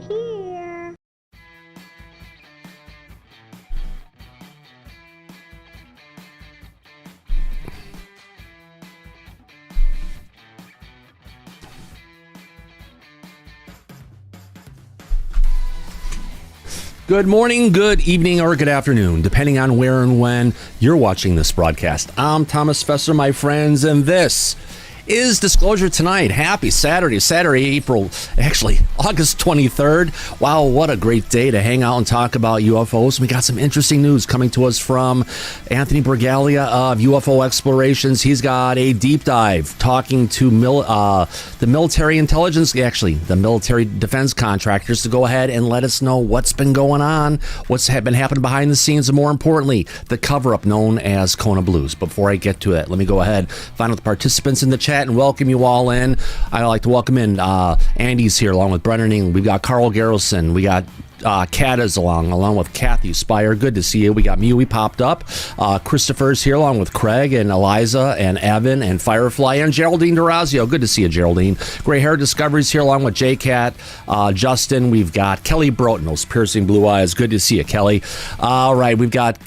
here. Good morning, good evening, or good afternoon, depending on where and when you're watching this broadcast. I'm Thomas Fessler, my friends, and this is Disclosure Tonight. Happy Saturday, August 23rd. Wow, what a great day to hang out and talk about UFOs. We got some interesting news coming to us from Anthony Bragalia of UFO Explorations. He's got a deep dive talking to the military intelligence, the military defense contractors, to go ahead and let us know what's been going on, what's been happening behind the scenes, and more importantly, the cover-up known as Kona Blues. Before I get to it, let me go ahead, find out the participants in the chat and welcome you all in. I'd like to welcome in Andy's here along with Brennan England. We've got Carl Garrison. We got Kat is along with Kathy Spire. Good to see you. We got Mewy popped up. Christopher's here along with Craig and Eliza and Evan and Firefly and Geraldine Durazio. Good to see you, Geraldine. Gray Hair Discovery's here along with J-Cat. Justin. We've got Kelly Broughton, those piercing blue eyes. Good to see you, Kelly. All right, we've got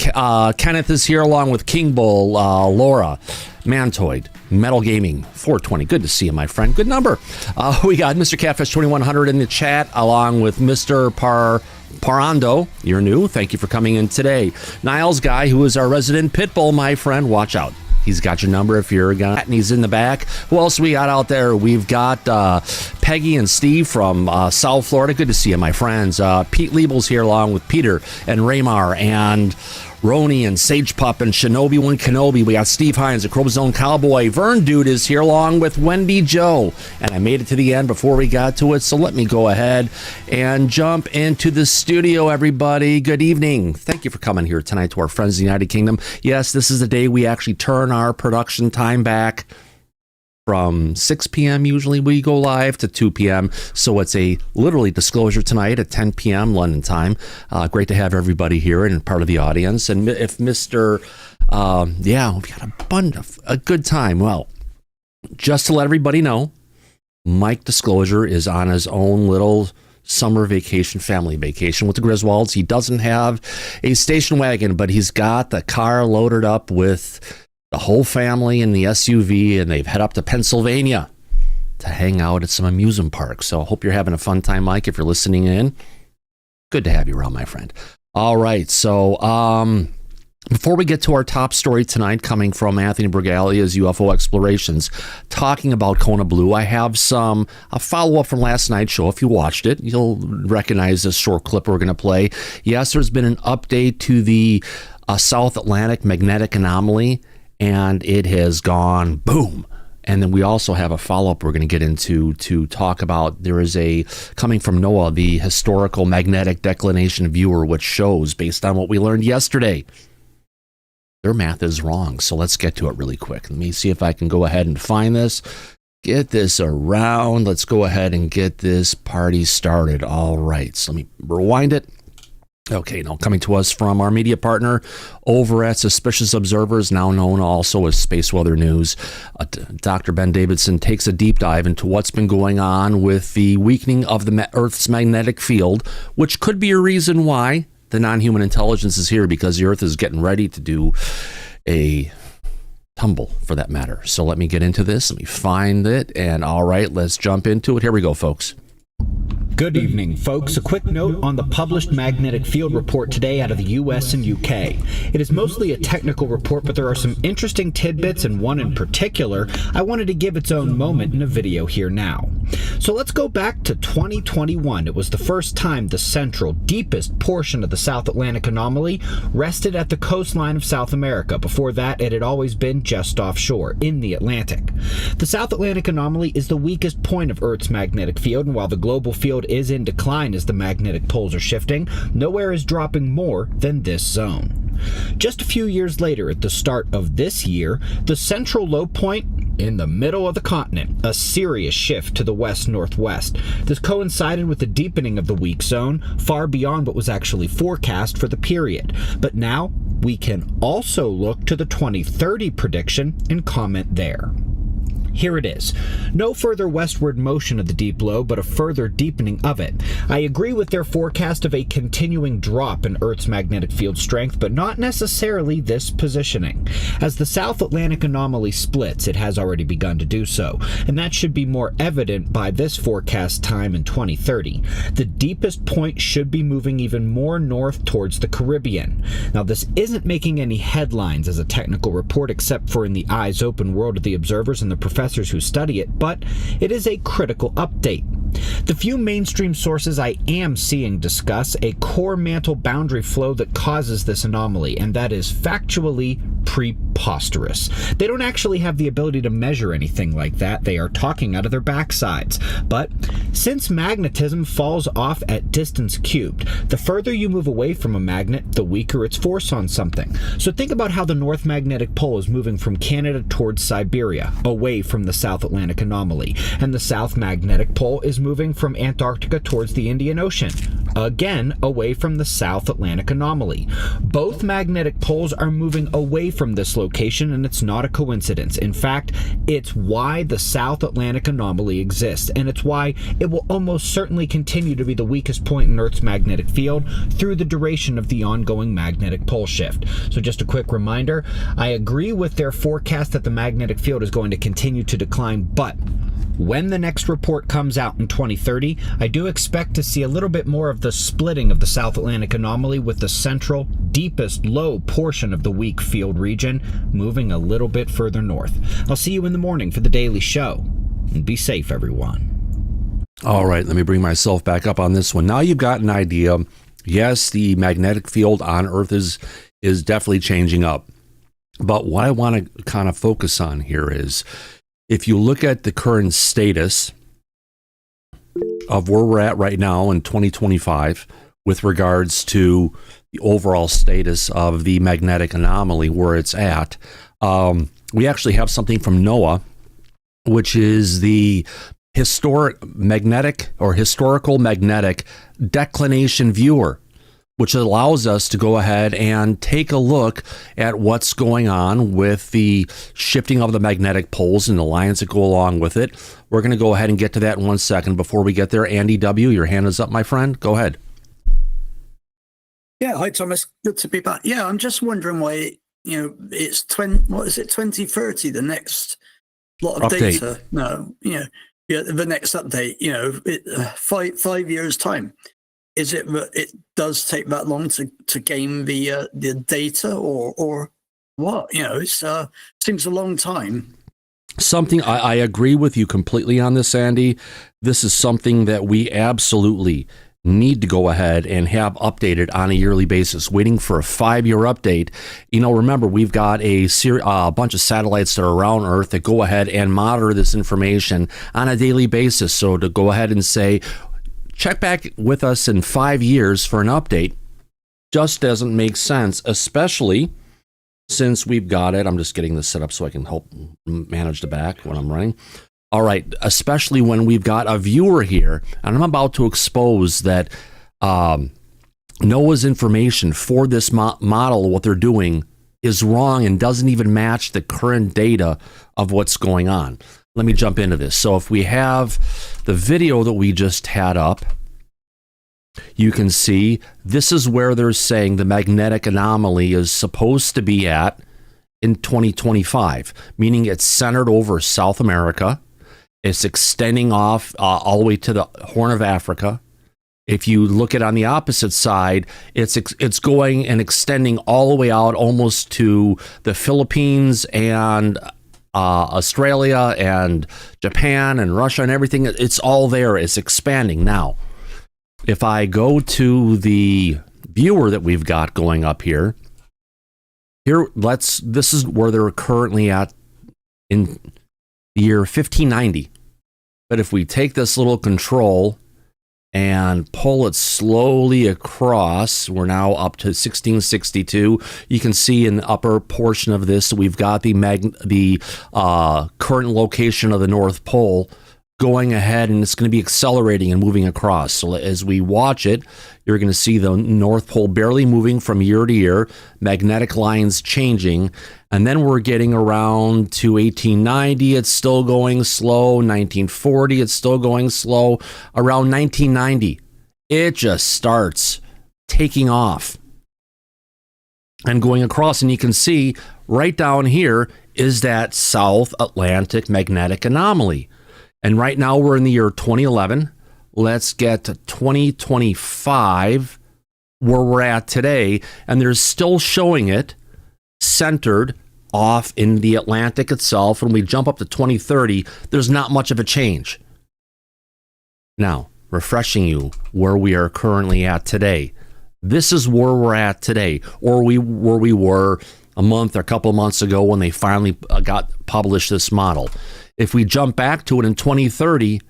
Kenneth is here along with King Bull, Laura, Mantoid, Metal Gaming 420. Good to see you, my friend. Good number. We got Mr. Catfish 2100 in the chat along with Mr. Parando. You're new. Thank you for coming in today. Niles Guy, who is our resident Pitbull, my friend. Watch out. He's got your number if you're a guy, and he's in the back. Who else we got out there? We've got Peggy and Steve from South Florida. Good to see you, my friends. Pete Liebel's here along with Peter and Raymar and Roni and Sage Pup and Shinobi One Kenobi. We got Steve Hines, the Chromosome Cowboy. Vern Dude is here along with Wendy Joe. And I made it to the end before we got to it, so let me go ahead and jump into the studio, everybody. Good evening. Thank you for coming here tonight to our friends in the United Kingdom. Yes, this is the day we actually turn our production time back from 6 p.m. usually we go live to 2 p.m. So it's a literally Disclosure Tonight at 10 p.m. London time. Great to have everybody here and part of the audience. And if Mr. We've got a good time. Well, just to let everybody know, Mike Disclosure is on his own little summer vacation, family vacation with the Griswolds. He doesn't have a station wagon, but he's got the car loaded up with the whole family in the SUV, and they've head up to Pennsylvania to hang out at some amusement parks. So I hope you're having a fun time, Mike, if you're listening in. Good to have you around, my friend. All right, so before we get to our top story tonight, coming from Anthony Bragalia's UFO Explorations, talking about Kona Blue, I have a follow-up from last night's show. If you watched it, you'll recognize this short clip we're going to play. Yes, there's been an update to the South Atlantic magnetic anomaly, and it has gone boom. And then we also have a follow-up we're going to get into to talk about. There is coming from NOAA, the historical magnetic declination viewer, which shows, based on what we learned yesterday, their math is wrong. So let's get to it really quick. Let me see if I can go ahead and find this. Get this around. Let's go ahead and get this party started. All right. So let me rewind it. Okay, now coming to us from our media partner over at Suspicious Observers, now known also as Space Weather News, Dr. Ben Davidson takes a deep dive into what's been going on with the weakening of the Earth's magnetic field, which could be a reason why the non-human intelligence is here, because the Earth is getting ready to do a tumble, for that matter. So let me get into this. Let me find it. And all right, let's jump into it. Here we go, folks. Good evening, folks. A quick note on the published magnetic field report today out of the US and UK. It is mostly a technical report, but there are some interesting tidbits, and one in particular I wanted to give its own moment in a video here now. So let's go back to 2021. It was the first time the central, deepest portion of the South Atlantic anomaly rested at the coastline of South America. Before that, it had always been just offshore, in the Atlantic. The South Atlantic anomaly is the weakest point of Earth's magnetic field, and while the global field is in decline as the magnetic poles are shifting, nowhere is dropping more than this zone. Just a few years later, at the start of this year, the central low point in the middle of the continent, a serious shift to the west-northwest. This coincided with the deepening of the weak zone, far beyond what was actually forecast for the period. But now, we can also look to the 2030 prediction and comment there. Here it is. No further westward motion of the deep low, but a further deepening of it. I agree with their forecast of a continuing drop in Earth's magnetic field strength, but not necessarily this positioning. As the South Atlantic anomaly splits, it has already begun to do so, and that should be more evident by this forecast time in 2030. The deepest point should be moving even more north towards the Caribbean. Now, this isn't making any headlines as a technical report, except for in the eyes open world of the observers and the professors who study it, but it is a critical update. The few mainstream sources I am seeing discuss a core mantle boundary flow that causes this anomaly, and that is factually preposterous. They don't actually have the ability to measure anything like that. They are talking out of their backsides. But since magnetism falls off at distance cubed, the further you move away from a magnet, the weaker its force on something. So think about how the North Magnetic Pole is moving from Canada towards Siberia, away from the South Atlantic anomaly, and the South Magnetic Pole is moving from Antarctica towards the Indian Ocean, again away from the South Atlantic anomaly. Both magnetic poles are moving away from this location, and it's not a coincidence. In fact, it's why the South Atlantic anomaly exists, and it's why it will almost certainly continue to be the weakest point in Earth's magnetic field through the duration of the ongoing magnetic pole shift. So just a quick reminder, I agree with their forecast that the magnetic field is going to continue to decline, but when the next report comes out in 2030, I do expect to see a little bit more of the splitting of the South Atlantic anomaly, with the central, deepest low portion of the weak field region moving a little bit further north. I'll see you in the morning for the Daily Show, and be safe, everyone. All right, let me bring myself back up on this one. Now you've got an idea. Yes, the magnetic field on Earth is definitely changing up. But what I want to kind of focus on here is, if you look at the current status of where we're at right now in 2025 with regards to the overall status of the magnetic anomaly, where it's at, we actually have something from NOAA, which is the historical magnetic declination viewer, which allows us to go ahead and take a look at what's going on with the shifting of the magnetic poles and the lines that go along with it. We're going to go ahead and get to that in 1 second. Before we get there, Andy W., your hand is up, my friend. Go ahead. Yeah, hi Thomas. Good to be back. Yeah, I'm just wondering why, it's 2030, the next lot of Update. data. No, the next update, 5 years time. Is it that it does take that long to gain the data, or what? It seems a long time. Something I agree with you completely on this, Andy. This is something that we absolutely need to go ahead and have updated on a yearly basis. Waiting for a 5-year update. Remember, we've got a bunch of satellites that are around Earth that go ahead and monitor this information on a daily basis. So to go ahead and say, check back with us in 5 years for an update just doesn't make sense, especially since we've got it. I'm just getting this set up so I can help manage the back when I'm running. All right, especially when we've got a viewer here, and I'm about to expose that NOAA's information for this model, what they're doing, is wrong and doesn't even match the current data of what's going on. Let me jump into this. So if we have the video that we just had up, you can see this is where they're saying the magnetic anomaly is supposed to be at in 2025, meaning it's centered over South America. It's extending off all the way to the Horn of Africa. If you look at on the opposite side, it's going and extending all the way out almost to the Philippines and Australia and Japan and Russia and everything. It's all there. It's expanding. Now, if I go to the viewer that we've got going up here, this is where they're currently at in the year 1590. But if we take this little control and pull it slowly across, we're now up to 1662. You can see in the upper portion of this, we've got the current location of the North Pole going ahead, and it's going to be accelerating and moving across. So as we watch it, you're going to see the North Pole barely moving from year to year, magnetic lines changing, and then we're getting around to 1890, it's still going slow, 1940, it's still going slow, around 1990, it just starts taking off and going across, and you can see right down here is that South Atlantic magnetic anomaly. And right now we're in the year 2011. Let's get to 2025, where we're at today, and they're still showing it centered off in the Atlantic itself. When we jump up to 2030, there's not much of a change. Now, refreshing you where we are currently at today. This is where we're at today, or where we were a month or a couple of months ago when they finally got published this model. If we jump back to it in 2030,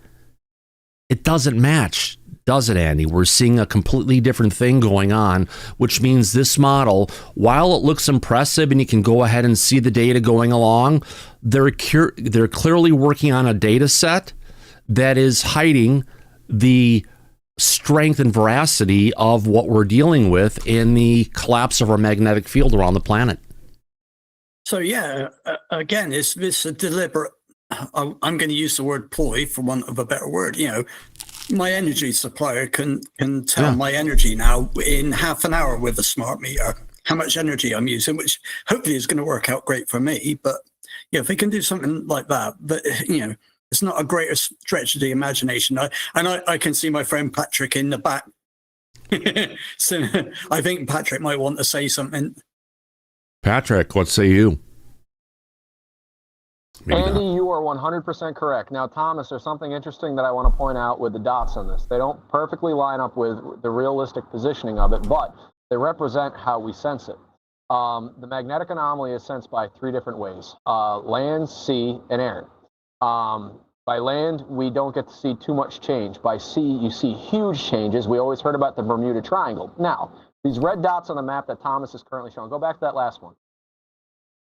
it doesn't match, does it, Andy? We're seeing a completely different thing going on, which means this model, while it looks impressive and you can go ahead and see the data going along, they're clearly working on a data set that is hiding the strength and veracity of what we're dealing with in the collapse of our magnetic field around the planet. So yeah, again, is this a deliberate? I'm going to use the word ploy for want of a better word. You know, my energy supplier can tell my energy now in half an hour with a smart meter how much energy I'm using, which hopefully is going to work out great for me. But yeah, if they can do something like that, but you know, it's not a greater stretch of the imagination. I can see my friend Patrick in the back. So I think Patrick might want to say something. Patrick, what say you? Maybe Andy, not. you are 100% correct. Now, Thomas, there's something interesting that I want to point out with the dots on this. They don't perfectly line up with the realistic positioning of it, but they represent how we sense it. The magnetic anomaly is sensed by three different ways: land, sea, and air. By land, we don't get to see too much change. By sea, you see huge changes. We always heard about the Bermuda Triangle. Now, these red dots on the map that Thomas is currently showing, go back to that last one.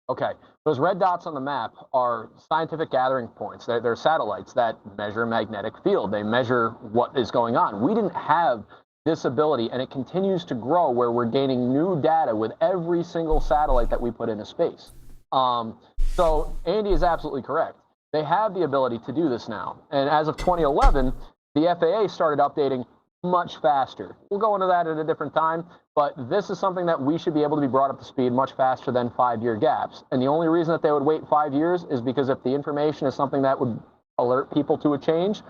Okay, those red dots on the map are scientific gathering points. They're satellites that measure magnetic field. They measure what is going on. We didn't have this ability, and it continues to grow where we're gaining new data with every single satellite that we put into space. So Andy is absolutely correct. They have the ability to do this now. And as of 2011, the FAA started updating much faster. We'll go into that at a different time, but this is something that we should be able to be brought up to speed much faster than 5-year gaps. And the only reason that they would wait 5 years is because if the information is something that would alert people to a change,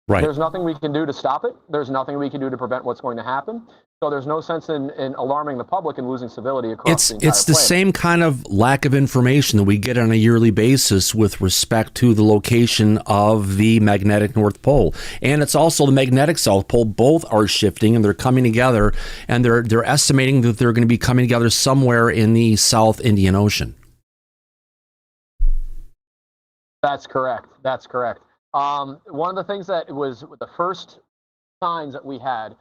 there's nothing we can do to stop it. There's nothing we can do to prevent what's going to happen. So there's no sense in alarming the public and losing civility across the entire It's the planet. same kind of lack of information that we get on a yearly basis with respect to the location of the magnetic North Pole. And it's also the magnetic South Pole. Both are shifting and they're coming together, and they're estimating that they're going to be coming together somewhere in the South Indian Ocean. That's correct. That's correct. One of the things that was the first signs that we had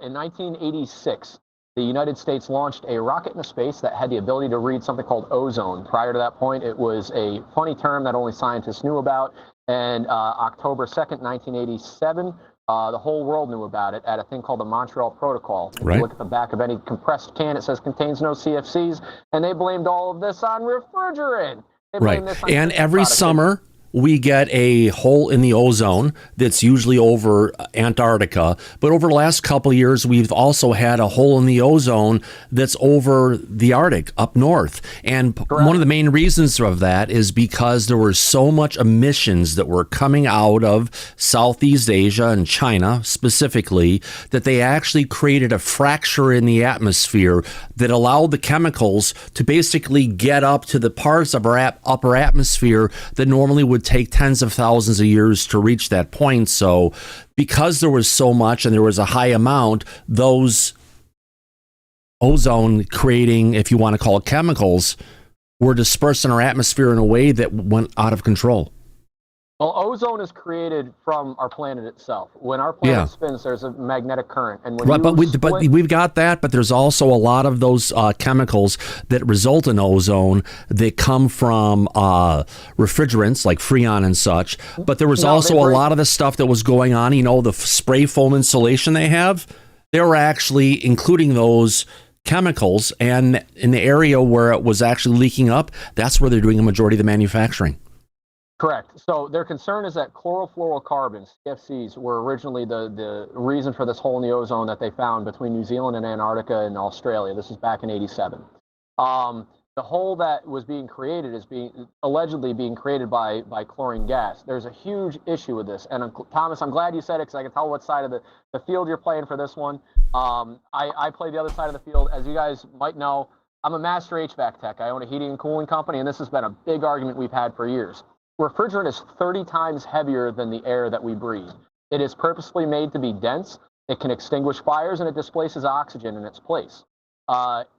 in 1986, the United States launched a rocket into space that had the ability to read something called ozone. Prior to that point, it was a funny term that only scientists knew about. And October 2nd, 1987, the whole world knew about it at a thing called the Montreal Protocol. If you look at the back of any compressed can, it says contains no CFCs, and they blamed all of this on refrigerant. They blamed this on And every products. summer, we get a hole in the ozone that's usually over Antarctica. But over the last couple of years, we've also had a hole in the ozone that's over the Arctic up north. And one of the main reasons of that is because there were so much emissions that were coming out of Southeast Asia and China specifically, that they actually created a fracture in the atmosphere that allowed the chemicals to basically get up to the parts of our upper atmosphere that normally would take tens of thousands of years to reach that point. So because there was so much and there was a high amount, those ozone creating, if you want to call it chemicals, were dispersed in our atmosphere in a way that went out of control. Well, ozone is created from our planet itself. When our planet spins, there's a magnetic current, and when but we've got that. But there's also a lot of those chemicals that result in ozone that come from refrigerants like Freon and such. But there was also a lot of the stuff that was going on. You know, the spray foam insulation they have. They were actually including those chemicals, and in the area where it was actually leaking up, that's where they're doing a majority of the manufacturing. Correct. So their concern is that chlorofluorocarbons, CFCs, were originally the reason for this hole in the ozone that they found between New Zealand and Antarctica and Australia. This is back in '87. The hole that was being created is allegedly being created by chlorine gas. There's a huge issue with this. And Thomas, I'm glad you said it, because I can tell what side of the field you're playing for this one. I play the other side of the field. As you guys might know, I'm a master HVAC tech. I own a heating and cooling company, and this has been a big argument we've had for years. Refrigerant is 30 times heavier than the air that we breathe. It is purposefully made to be dense. It can extinguish fires, and it displaces oxygen in its place.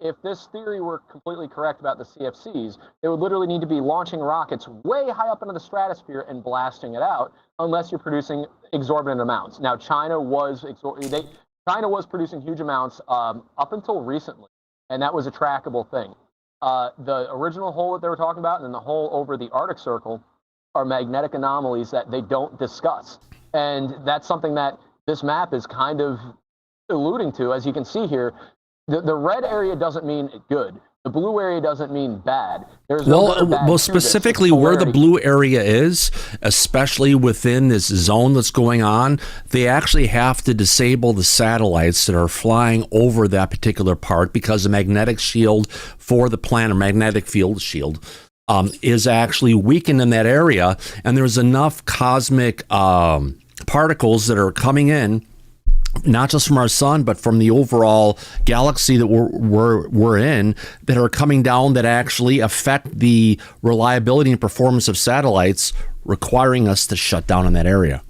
If this theory were completely correct about the CFCs, they would literally need to be launching rockets way high up into the stratosphere and blasting it out, unless you're producing exorbitant amounts. Now, China was producing huge amounts up until recently, and that was a trackable thing. The original hole that they were talking about, and then the hole over the Arctic Circle, are magnetic anomalies that they don't discuss. And that's something that this map is kind of alluding to. As you can see here, the red area doesn't mean good. The blue area doesn't mean bad. There's well, specifically where the blue area is, especially within this zone that's going on, they actually have to disable the satellites that are flying over that particular part, because the magnetic shield for the planet, magnetic field shield, is actually weakened in that area, and there's enough cosmic particles that are coming in, not just from our sun, but from the overall galaxy that we're in, that are coming down that actually affect the reliability and performance of satellites, requiring us to shut down in that area.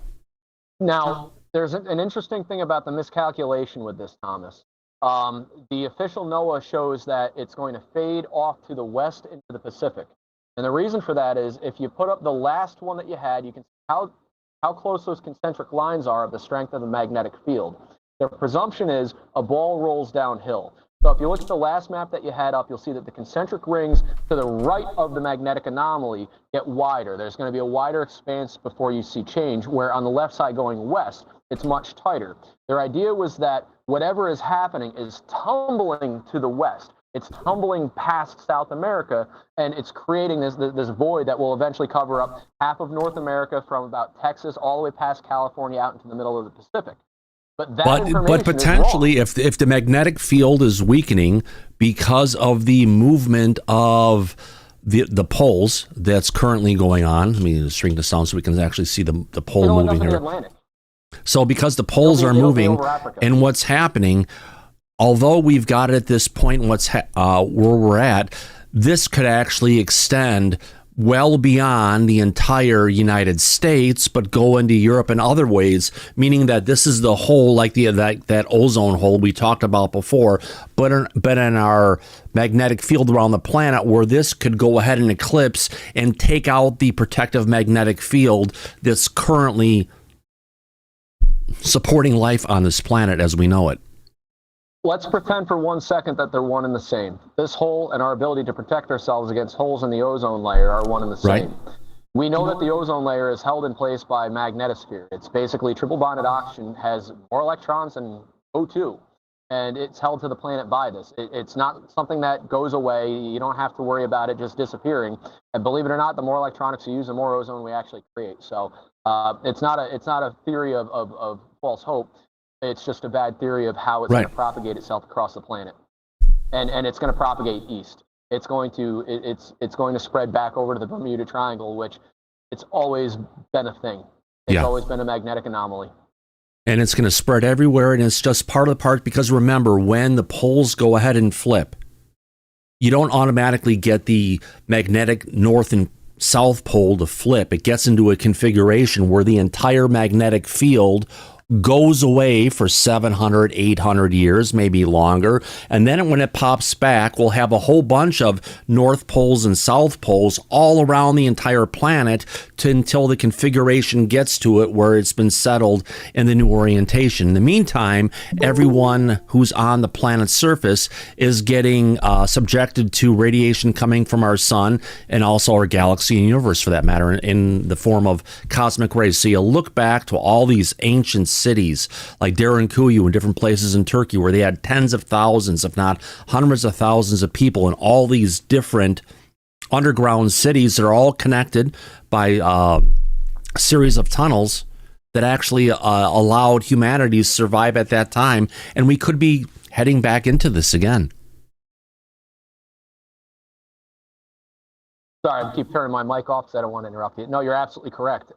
Now, there's an interesting thing about the miscalculation with this, Thomas. The official NOAA shows that it's going to fade off to the west into the Pacific. And the reason for that is, if you put up the last one that you had, you can see how close those concentric lines are of the strength of the magnetic field. Their presumption is a ball rolls downhill. So if you look at the last map that you had up, you'll see that the concentric rings to the right of the magnetic anomaly get wider. There's going to be a wider expanse before you see change, where on the left side going west, it's much tighter. Their idea was that whatever is happening is tumbling to the west. It's tumbling past South America, and it's creating this void that will eventually cover up half of North America, from about Texas all the way past California out into the middle of the Pacific. But potentially, if the magnetic field is weakening because of the movement of the poles that's currently going on, let me shrink this down so we can actually see the pole moving here. So because the poles are moving, and what's happening, although we've got it at this point, where we're at, this could actually extend well beyond the entire United States, but go into Europe in other ways, meaning that this is the hole, like that ozone hole we talked about before, but in our magnetic field around the planet, where this could go ahead and eclipse and take out the protective magnetic field that's currently supporting life on this planet as we know it. Let's pretend for 1 second that they're one and the same. This hole and our ability to protect ourselves against holes in the ozone layer are one and the same. Right. We know that the ozone layer is held in place by magnetosphere. It's basically triple bonded oxygen, has more electrons than O2, and it's held to the planet by this. It's not something that goes away. You don't have to worry about it just disappearing. And believe it or not, the more electronics you use, the more ozone we actually create. So it's not a theory of false hope. It's just a bad theory of how it's going to propagate itself across the planet, and it's going to propagate east. It's going to spread back over to the Bermuda Triangle, which it's always been a thing. It's always been a magnetic anomaly. And it's going to spread everywhere, and it's just part of the part, because remember, when the poles go ahead and flip, you don't automatically get the magnetic north and south pole to flip. It gets into a configuration where the entire magnetic field goes away for 700, 800 years, maybe longer. And then when it pops back, we'll have a whole bunch of North Poles and South Poles all around the entire planet until the configuration gets to it where it's been settled in the new orientation. In the meantime, everyone who's on the planet's surface is getting subjected to radiation coming from our sun and also our galaxy and universe, for that matter, in the form of cosmic rays. So you look back to all these ancient cities like Derinkuyu and different places in Turkey where they had tens of thousands, if not hundreds of thousands of people in all these different underground cities that are all connected by a series of tunnels that actually allowed humanity to survive at that time. And we could be heading back into this again. Sorry, I keep turning my mic off because I don't want to interrupt you. No, you're absolutely correct.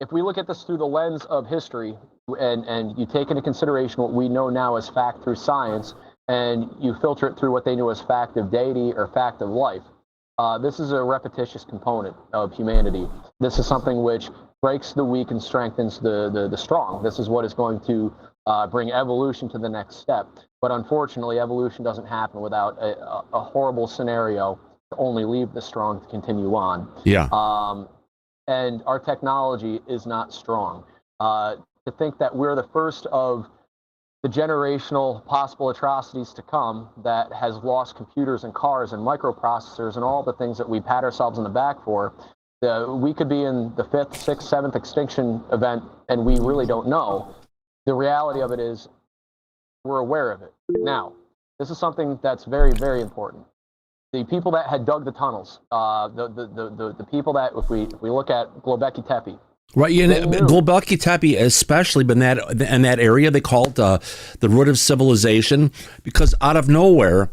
If we look at this through the lens of history and you take into consideration what we know now as fact through science, and you filter it through what they knew as fact of deity or fact of life, this is a repetitious component of humanity. This is something which breaks the weak and strengthens the strong. This is what is going to bring evolution to the next step. But unfortunately, evolution doesn't happen without a horrible scenario to only leave the strong to continue on. Yeah. And our technology is not strong. To think that we're the first of the generational possible atrocities to come that has lost computers and cars and microprocessors and all the things that we pat ourselves in the back for, we could be in the 5th, 6th, 7th extinction event and we really don't know. The reality of it is we're aware of it. Now, this is something that's very, very important. The people that had dug the tunnels, the people that, if we look at Göbekli Tepe, right, yeah, Göbekli Tepe especially, but in that area they call it the root of civilization, because out of nowhere,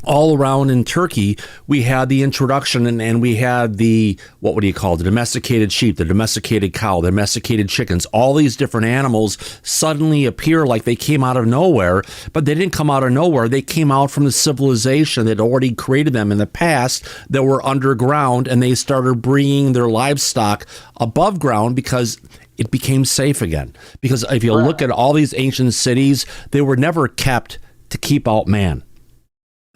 all around in Turkey, we had the introduction and we had the, what do you call it, the domesticated sheep, the domesticated cow, the domesticated chickens. All these different animals suddenly appear like they came out of nowhere, but they didn't come out of nowhere. They came out from the civilization that already created them in the past that were underground, and they started bringing their livestock above ground because it became safe again. Because if you look at all these ancient cities, they were never kept to keep out man.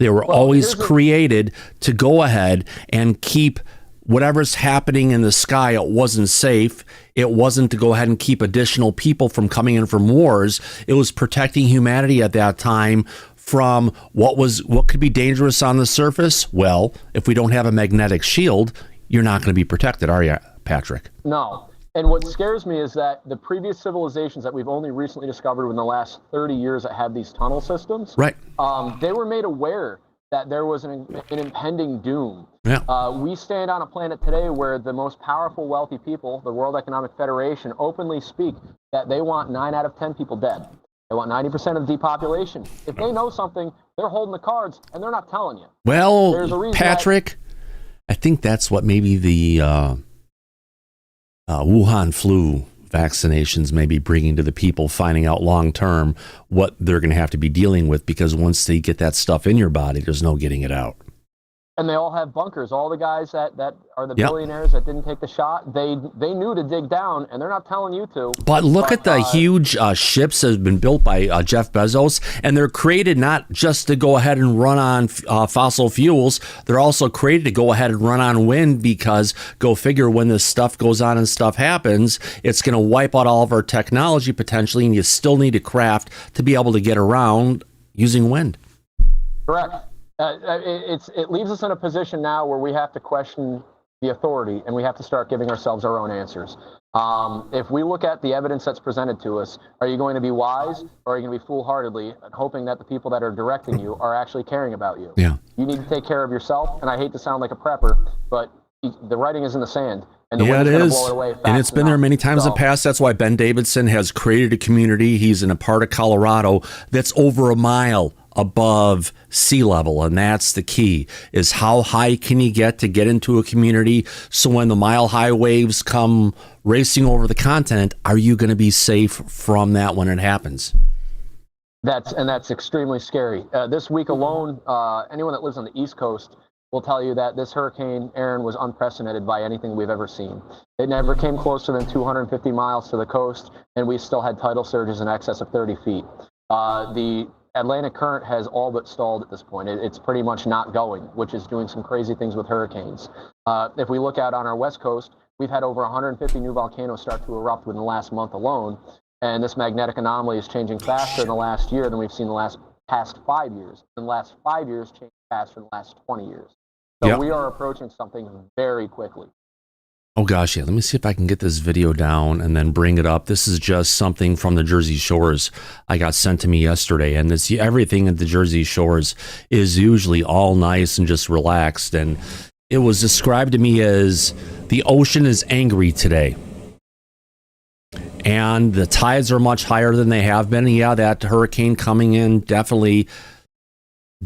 They were always created to go ahead and keep whatever's happening in the sky. It wasn't safe. It wasn't to go ahead and keep additional people from coming in from wars. It was protecting humanity at that time from what could be dangerous on the surface. Well, if we don't have a magnetic shield, you're not going to be protected, are you, Patrick? No. And what scares me is that the previous civilizations that we've only recently discovered in the last 30 years that had these tunnel systems, right? They were made aware that there was an impending doom. Yeah. We stand on a planet today where the most powerful, wealthy people, the World Economic Federation, openly speak that they want 9 out of 10 people dead. They want 90% of depopulation. If they know something, they're holding the cards and they're not telling you. Well, Patrick, I think that's what maybe the Wuhan flu vaccinations may be bringing to the people, finding out long term what they're going to have to be dealing with, because once they get that stuff in your body, there's no getting it out. And they all have bunkers. All the guys that are the billionaires that didn't take the shot, they knew to dig down, and they're not telling you to. But look at the huge ships that have been built by Jeff Bezos, and they're created not just to go ahead and run on fossil fuels. They're also created to go ahead and run on wind, because go figure, when this stuff goes on and stuff happens, it's going to wipe out all of our technology potentially, and you still need a craft to be able to get around using wind. Correct. It leaves us in a position now where we have to question the authority, and we have to start giving ourselves our own answers. If we look at the evidence that's presented to us, are you going to be wise, or are you going to be foolhardily hoping that the people that are directing you are actually caring about you? Yeah. You need to take care of yourself, and I hate to sound like a prepper, but the writing is in the sand. And the yeah, it wind's is. blow it away fast and it's been there many times in the past. That's why Ben Davidson has created a community. He's in a part of Colorado that's over a mile above sea level, and that's the key, is how high can you get into a community, so when the mile-high waves come racing over the continent, are you going to be safe from that when it happens? That's extremely scary. This week alone, anyone that lives on the East Coast will tell you that this Hurricane Aaron was unprecedented by anything we've ever seen. It never came closer than 250 miles to the coast, and we still had tidal surges in excess of 30 feet. The Atlantic current has all but stalled at this point. It's pretty much not going, which is doing some crazy things with hurricanes. If we look out on our west coast, we've had over 150 new volcanoes start to erupt within the last month alone, and this magnetic anomaly is changing faster in the last year than we've seen the past 5 years. And the last 5 years changed faster than the last 20 years. So we are approaching something very quickly. Oh gosh, yeah. Let me see if I can get this video down and then bring it up. This is just something from the Jersey Shores I got sent to me yesterday, and this everything at the Jersey Shores is usually all nice and just relaxed. And it was described to me as the ocean is angry today, and the tides are much higher than they have been. And yeah, that hurricane coming in definitely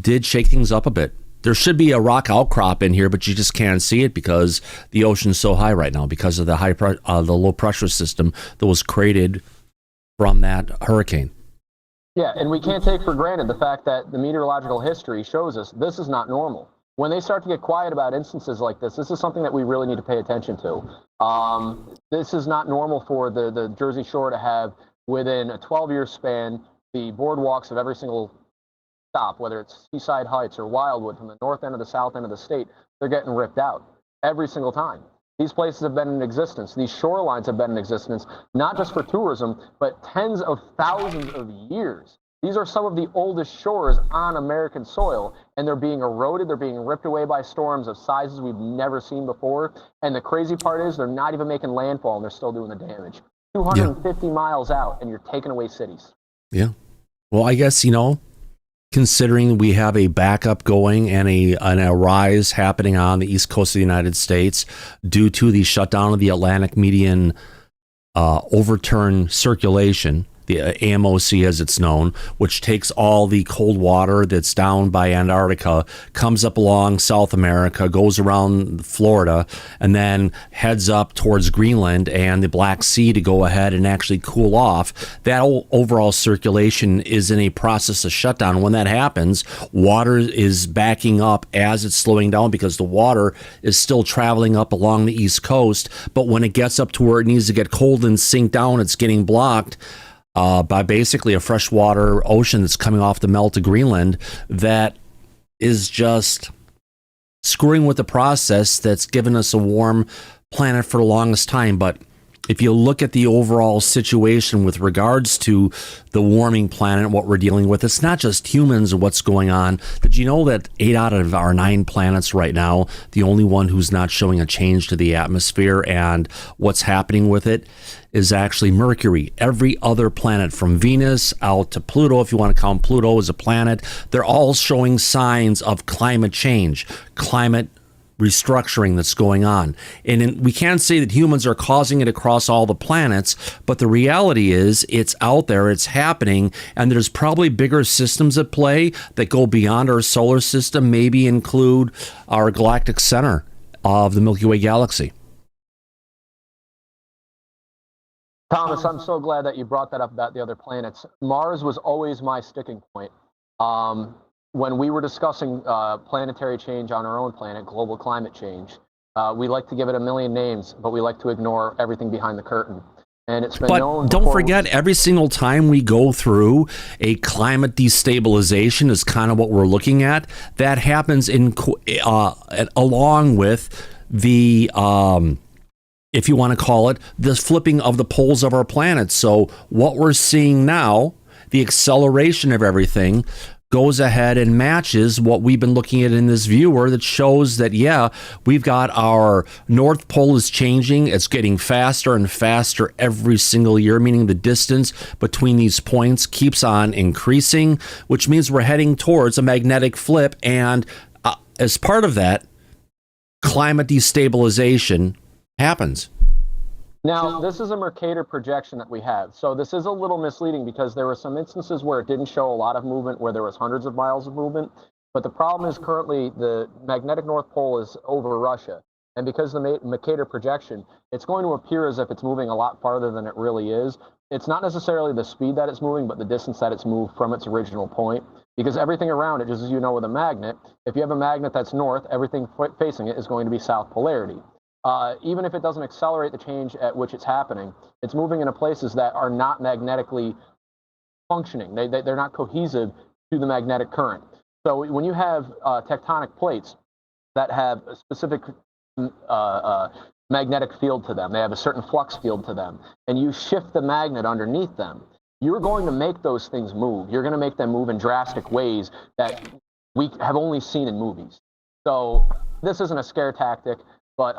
did shake things up a bit. There should be a rock outcrop in here, but you just can't see it because the ocean's so high right now because of the the low pressure system that was created from that hurricane. Yeah, and we can't take for granted the fact that the meteorological history shows us this is not normal. When they start to get quiet about instances like this is something that we really need to pay attention to. This is not normal for the Jersey Shore to have, within a 12-year span, the boardwalks of every single stop, whether it's Seaside Heights or Wildwood, from the north end of the south end of the state, they're getting ripped out every single time. These places have been in existence. These shorelines have been in existence, not just for tourism, but tens of thousands of years. These are some of the oldest shores on American soil, and they're being eroded. They're being ripped away by storms of sizes we've never seen before. And the crazy part is they're not even making landfall, and they're still doing the damage. 250 miles out, and you're taking away cities. Yeah. Well, I guess, considering we have a backup going and a rise happening on the east coast of the United States due to the shutdown of the Atlantic median overturn circulation, the AMOC as it's known, which takes all the cold water that's down by Antarctica, comes up along South America, goes around Florida, and then heads up towards Greenland and the Black Sea to go ahead and actually cool off. That overall circulation is in a process of shutdown. When that happens, water is backing up as it's slowing down because the water is still traveling up along the East Coast. But when it gets up to where it needs to get cold and sink down, it's getting blocked by basically a freshwater ocean that's coming off the melt of Greenland that is just screwing with the process that's given us a warm planet for the longest time. But if you look at the overall situation with regards to the warming planet, what we're dealing with, it's not just humans and what's going on. Did you know that 8 out of our 9 planets right now, the only one who's not showing a change to the atmosphere and what's happening with it is actually Mercury. Every other planet from Venus out to Pluto, if you want to count Pluto as a planet, they're all showing signs of climate change, climate restructuring that's going on. And we can't say that humans are causing it across all the planets, but the reality is it's out there, it's happening, and there's probably bigger systems at play that go beyond our solar system, maybe include our galactic center of the Milky Way galaxy. Thomas, I'm so glad that you brought that up about the other planets. Mars was always my sticking point. When we were discussing planetary change on our own planet, global climate change, we like to give it a million names, but we like to ignore everything behind the curtain. And it's been known. Don't forget, every single time we go through a climate destabilization is kind of what we're looking at. That happens along with the if you want to call it, the flipping of the poles of our planet. So what we're seeing now, the acceleration of everything, goes ahead and matches what we've been looking at in this viewer that shows that, yeah, we've got our North Pole is changing. It's getting faster and faster every single year, meaning the distance between these points keeps on increasing, which means we're heading towards a magnetic flip. And as part of that, climate destabilization happens. Now, this is a Mercator projection that we have. So this is a little misleading because there were some instances where it didn't show a lot of movement, where there was hundreds of miles of movement. But the problem is currently the magnetic North Pole is over Russia. And because the Mercator projection, it's going to appear as if it's moving a lot farther than it really is. It's not necessarily the speed that it's moving, but the distance that it's moved from its original point. Because everything around it, just as you know with a magnet, if you have a magnet that's north, everything facing it is going to be south polarity. Even if it doesn't accelerate the change at which it's happening, it's moving into places that are not magnetically functioning. They're not cohesive to the magnetic current. So when you have tectonic plates that have a specific magnetic field to them, they have a certain flux field to them, and you shift the magnet underneath them, you're going to make those things move. You're going to make them move in drastic ways that we have only seen in movies. So this isn't a scare tactic, but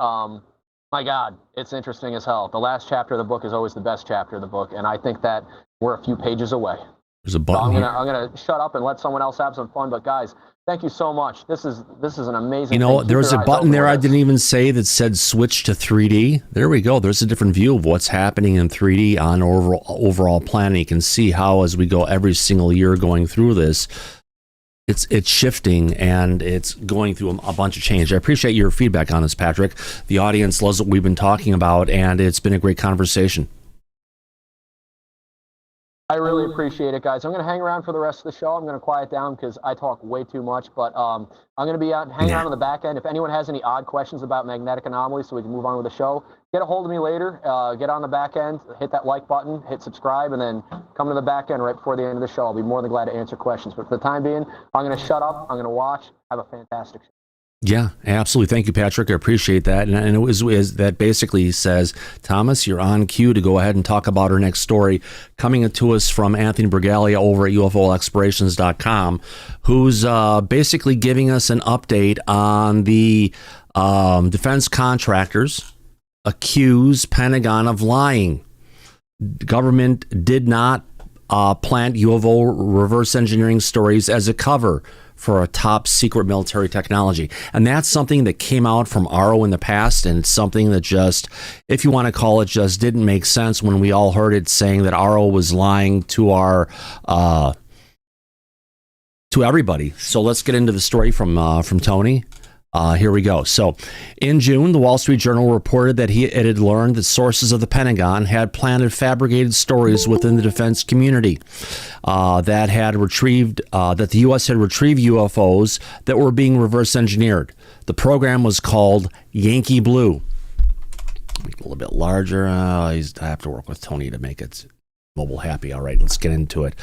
my God, it's interesting as hell. The last chapter of the book is always the best chapter of the book, and I think that we're a few pages away. There's a button so I'm gonna shut up and let someone else have some fun. But guys, thank you so much. This is an amazing. You know, there was a button there I didn't even say that said switch to 3D. There we go. There's a different view of what's happening in 3D on overall planning. You can see how as we go every single year going through this, it's shifting and it's going through a bunch of change. I appreciate your feedback on this, Patrick. The audience loves what we've been talking about, and it's been a great conversation. I really appreciate it, guys. I'm going to hang around for the rest of the show. I'm going to quiet down because I talk way too much, but I'm going to be hanging out on the back end. If anyone has any odd questions about magnetic anomalies so we can move on with the show, get a hold of me later. Get on the back end, hit that like button, hit subscribe, and then come to the back end right before the end of the show. I'll be more than glad to answer questions. But for the time being, I'm going to shut up. I'm going to watch. Have a fantastic show. Yeah, absolutely. Thank you, Patrick. I appreciate that. And it was that basically says, Thomas, you're on cue to go ahead and talk about our next story coming to us from Anthony Bragalia over at UFOexplorations.com, who's basically giving us an update on the defense contractors accuse Pentagon of lying. The government did not plant UFO reverse engineering stories as a cover for a top secret military technology. And that's something that came out from AARO in the past, and it's something that just, if you want to call it, just didn't make sense when we all heard it saying that AARO was lying to our to everybody. So let's get into the story from Tony. Here we go. So in June, the Wall Street Journal reported that it had learned that sources of the Pentagon had planted fabricated stories within the defense community that the U.S. had retrieved UFOs that were being reverse engineered. The program was called Yankee Blue. Make it a little bit larger. I have to work with Tony to make it mobile happy. All right, let's get into it.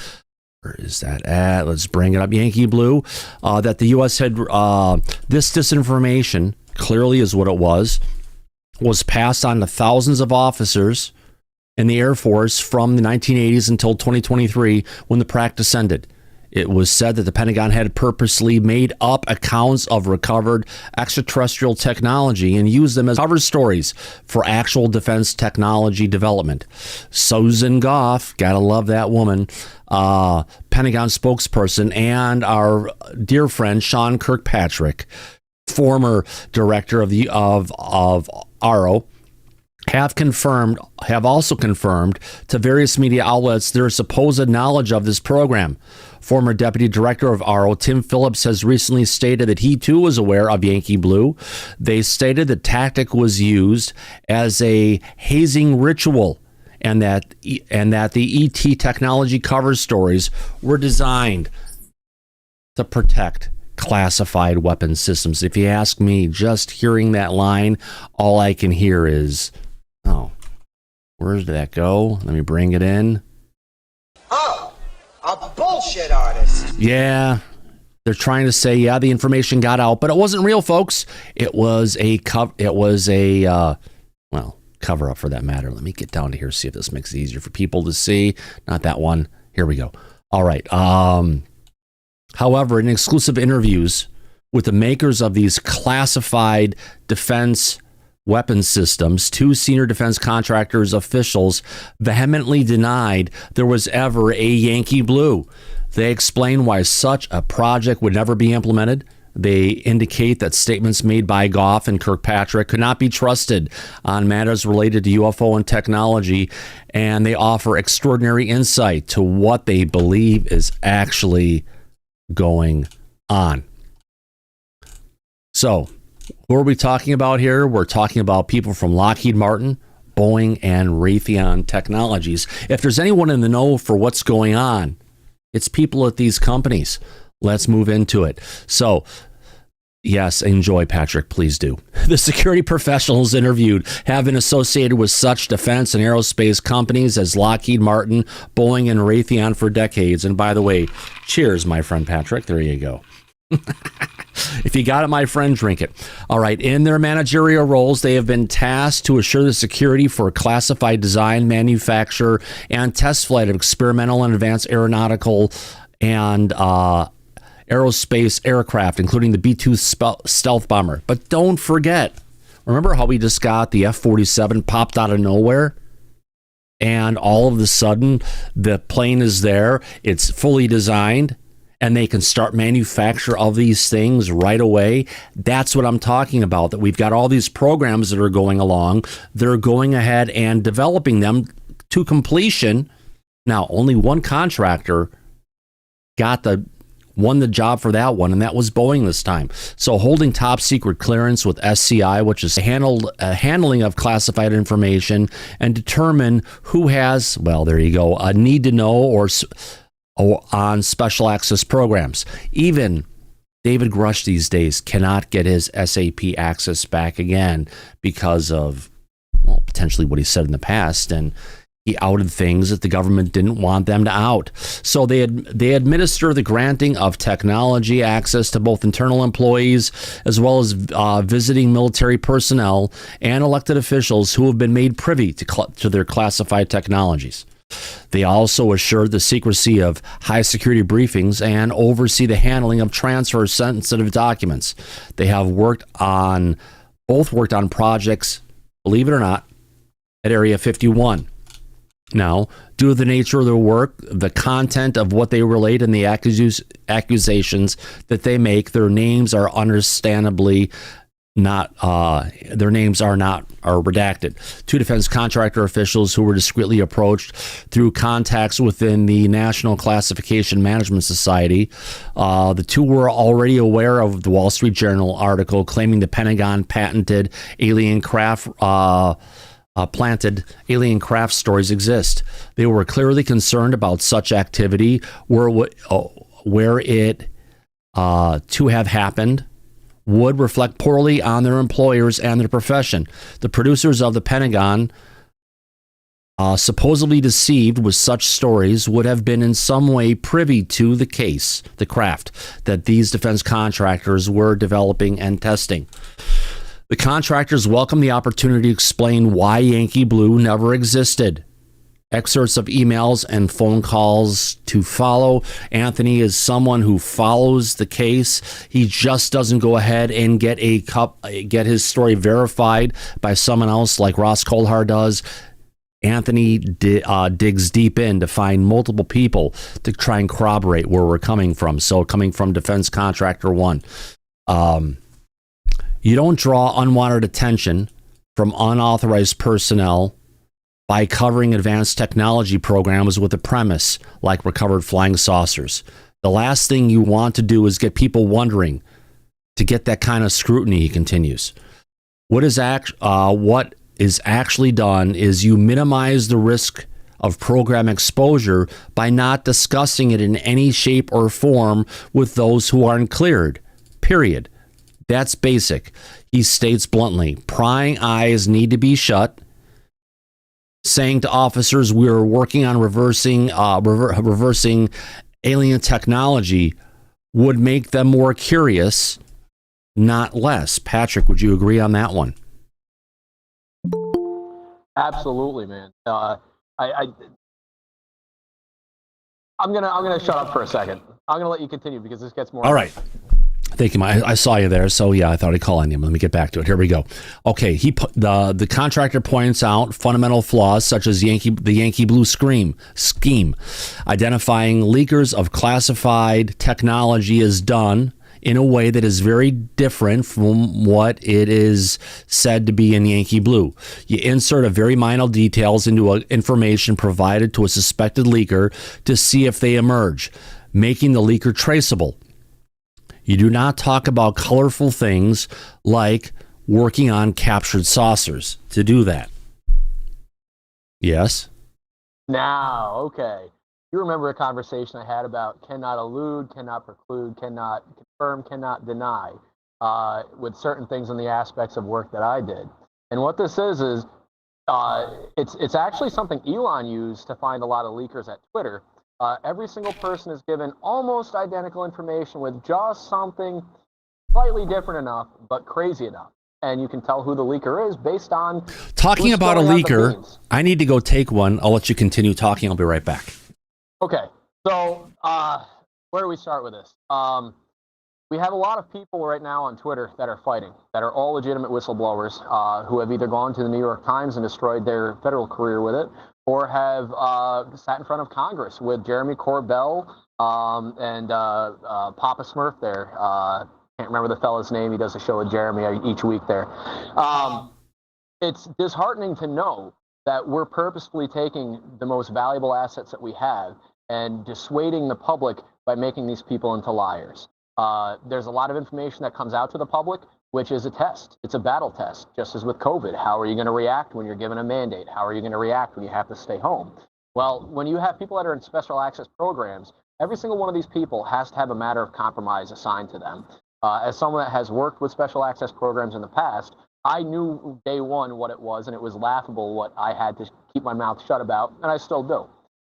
Where is that at? Let's bring it up. Yankee Blue, that the U.S. had, this disinformation, clearly is what it was passed on to thousands of officers in the Air Force from the 1980s until 2023 when the practice ended. It was said that the Pentagon had purposely made up accounts of recovered extraterrestrial technology and used them as cover stories for actual defense technology development. Susan Goff, gotta love that woman, Pentagon spokesperson, and our dear friend Sean Kirkpatrick, former director of AARO, have also confirmed to various media outlets their supposed knowledge of this program. Former Deputy Director of AARO, Tim Phillips, has recently stated that he too was aware of Yankee Blue. They stated the tactic was used as a hazing ritual and that the ET technology cover stories were designed to protect classified weapon systems. If you ask me, just hearing that line, all I can hear is, oh, where did that go? Let me bring it in. Oh, a bullshit artist. Yeah, they're trying to say, yeah, the information got out, but it wasn't real, folks. It was a cover up for that matter. Let me get down to here, see if this makes it easier for people to see. Not that one. Here we go. All right. However, in exclusive interviews with the makers of these classified defense weapon systems, two senior defense contractors officials vehemently denied there was ever a Yankee Blue. They explain why such a project would never be implemented. They indicate that statements made by Goff and Kirkpatrick could not be trusted on matters related to UFO and technology, and they offer extraordinary insight to what they believe is actually going on. So, Who are we talking about here? We're talking about people from Lockheed Martin, Boeing, and Raytheon Technologies. If there's anyone in the know for what's going on, it's people at these companies. Let's move into it. So, yes, enjoy, Patrick. Please do. The security professionals interviewed have been associated with such defense and aerospace companies as Lockheed Martin, Boeing, and Raytheon for decades. And by the way, cheers, my friend Patrick. There you go. If you got it, my friend, drink it. All right. In their managerial roles, they have been tasked to assure the security for classified design, manufacture, and test flight of experimental and advanced aeronautical and aerospace aircraft, including the B-2 stealth bomber. But don't forget, remember how we just got the F-47 popped out of nowhere? And all of a sudden, the plane is there. It's fully designed. And they can start manufacture of these things right away. That's what I'm talking about, that we've got all these programs that are going along. They're going ahead and developing them to completion. Now, only one contractor won the job for that one, and that was Boeing this time. So holding top secret clearance with SCI, which is handling of classified information, and determine who has, well, there you go, a need to know or on special access programs. Even David Grusch these days cannot get his SAP access back again because of, well, potentially what he said in the past, and he outed things that the government didn't want them to out. So they administer the granting of technology access to both internal employees as well as visiting military personnel and elected officials who have been made privy to their classified technologies. They also assure the secrecy of high security briefings and oversee the handling of transfer sensitive documents. They have both worked on projects, believe it or not, at Area 51. Now, due to the nature of their work, the content of what they relate, and the accusations that they make, their names are understandably not redacted. Two defense contractor officials who were discreetly approached through contacts within the National Classification Management Society. The two were already aware of the Wall Street Journal article claiming the Pentagon planted alien craft stories exist. They were clearly concerned about such activity where it to have happened would reflect poorly on their employers and their profession. The producers of the Pentagon, supposedly deceived with such stories, would have been in some way privy to the craft that these defense contractors were developing and testing. The contractors welcome the opportunity to explain why Yankee Blue never existed. Excerpts of emails and phone calls to follow. Anthony is someone who follows the case. He just doesn't go ahead and get his story verified by someone else like Ross Coulthard does. Anthony digs deep in to find multiple people to try and corroborate where we're coming from. So coming from Defense Contractor 1. You don't draw unwanted attention from unauthorized personnel by covering advanced technology programs with a premise like recovered flying saucers. The last thing you want to do is get people wondering to get that kind of scrutiny, he continues. What is actually done is you minimize the risk of program exposure by not discussing it in any shape or form with those who aren't cleared, period. That's basic. He states bluntly, prying eyes need to be shut. Saying to officers we're working on reversing alien technology would make them more curious, not less. Patrick, would you agree on that one? Absolutely, man. I'm gonna shut up for a second. I'm gonna let you continue because this gets more. All right. Thank you. I saw you there, so yeah, I thought I'd call on you. Let me get back to it. Here we go. Okay, the contractor points out fundamental flaws such as the Yankee Blue scheme. Identifying leakers of classified technology is done in a way that is very different from what it is said to be in Yankee Blue. You insert a very minor details into information provided to a suspected leaker to see if they emerge, making the leaker traceable. You do not talk about colorful things like working on captured saucers to do that. Yes? Now, okay. You remember a conversation I had about cannot elude, cannot preclude, cannot confirm, cannot deny with certain things in the aspects of work that I did. And what this is it's actually something Elon used to find a lot of leakers at Twitter. Every single person is given almost identical information with just something slightly different enough, but crazy enough. And you can tell who the leaker is based on... Talking about a leaker, I need to go take one. I'll let you continue talking. I'll be right back. Okay, so where do we start with this? We have a lot of people right now on Twitter that are fighting, that are all legitimate whistleblowers who have either gone to the New York Times and destroyed their federal career with it, or have sat in front of Congress with Jeremy Corbell and Papa Smurf there. Can't remember the fella's name. He does a show with Jeremy each week there. It's disheartening to know that we're purposefully taking the most valuable assets that we have and dissuading the public by making these people into liars. There's a lot of information that comes out to the public, which is a test. It's a battle test, just as with COVID. How are you going to react when you're given a mandate? How are you going to react when you have to stay home? Well, when you have people that are in special access programs, every single one of these people has to have a matter of compromise assigned to them. As someone that has worked with special access programs in the past, I knew day one what it was, and it was laughable what I had to keep my mouth shut about, and I still do.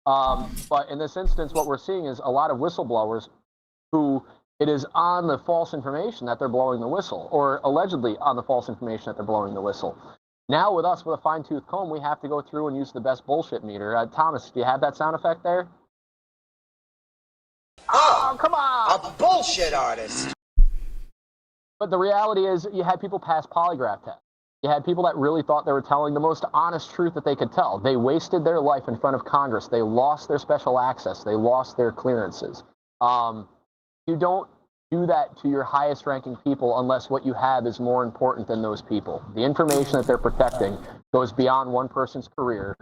But in this instance, what we're seeing is a lot of whistleblowers who it is on the false information that they're blowing the whistle, or allegedly on the false information that they're blowing the whistle. Now with us, with a fine-tooth comb, we have to go through and use the best bullshit meter. Thomas, do you have that sound effect there? Oh, come on! a bullshit artist. But the reality is you had people pass polygraph tests. You had people that really thought they were telling the most honest truth that they could tell. They wasted their life in front of Congress. They lost their special access. They lost their clearances. You don't do that to your highest ranking people unless what you have is more important than those people. The information that they're protecting goes beyond one person's career.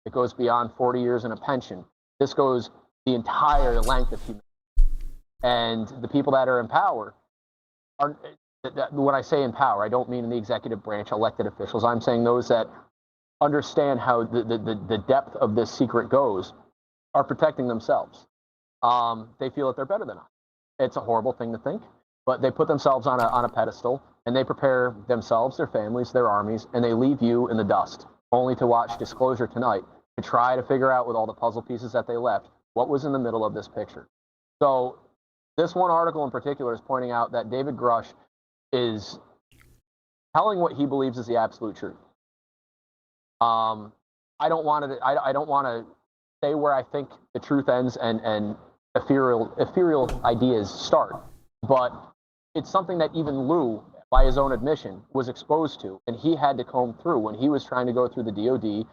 It goes beyond 40 years in a pension. This goes the entire length of humanity. And the people that are in power are... When I say in power, I don't mean in the executive branch, elected officials. I'm saying those that understand how the depth of this secret goes are protecting themselves. They feel that they're better than us. It's a horrible thing to think, but they put themselves on a pedestal, and they prepare themselves, their families, their armies, and they leave you in the dust, only to watch Disclosure tonight to try to figure out with all the puzzle pieces that they left what was in the middle of this picture. So this one article in particular is pointing out that David Grusch is telling what he believes is the absolute truth. I don't want to say where I think the truth ends and ethereal ideas start, but it's something that even Lou, by his own admission, was exposed to, and he had to comb through when he was trying to go through the DOD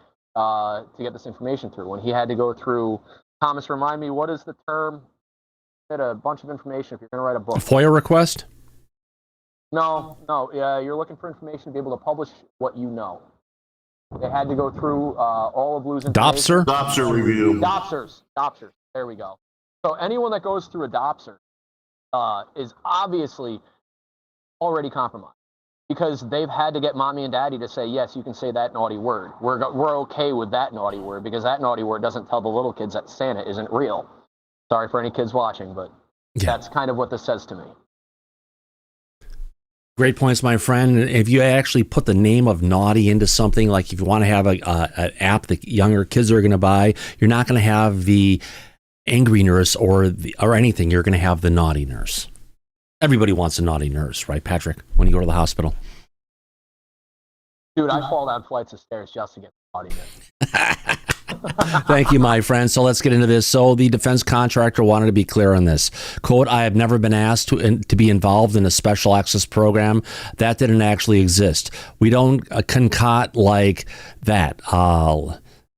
to get this information through. When he had to go through, Thomas, remind me, what is the term? Get a bunch of information if you're going to write a book. A FOIA request? No. You're looking for information to be able to publish what you know. They had to go through all of Lou's information. Dopser review. Dopsers. There we go. So anyone that goes through a Dopser is obviously already compromised because they've had to get mommy and daddy to say, yes, you can say that naughty word. We're okay with that naughty word because that naughty word doesn't tell the little kids that Santa isn't real. Sorry for any kids watching, but that's kind of what this says to me. Great points, my friend. If you actually put the name of naughty into something, like if you want to have an app that younger kids are going to buy, you're not going to have the angry nurse or anything. You're going to have the naughty nurse. Everybody wants a naughty nurse, right, Patrick, when you go to the hospital? Dude, I fall down flights of stairs just to get the naughty nurse. Thank you, my friend. So let's get into this. So the defense contractor wanted to be clear on this. Quote, I have never been asked to be involved in a special access program. That didn't actually exist. We don't concoct like that.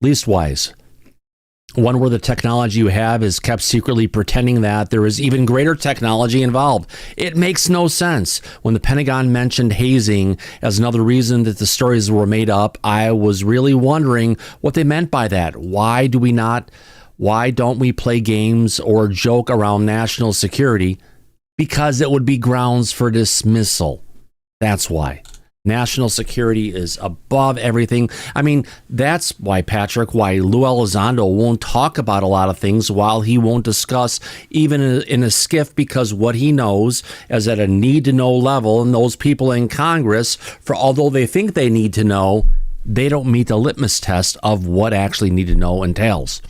Leastwise. One where the technology you have is kept secretly pretending that there is even greater technology involved. It makes no sense. When the Pentagon mentioned hazing as another reason that the stories were made up, I was really wondering what they meant by that. Why don't we play games or joke around national security? Because it would be grounds for dismissal. That's why. National security is above everything. I mean, that's why, Patrick, why Lou Elizondo won't talk about a lot of things while he won't discuss even in a skiff, because what he knows is at a need-to-know level, and those people in Congress, for although they think they need to know, they don't meet the litmus test of what actually need to know entails.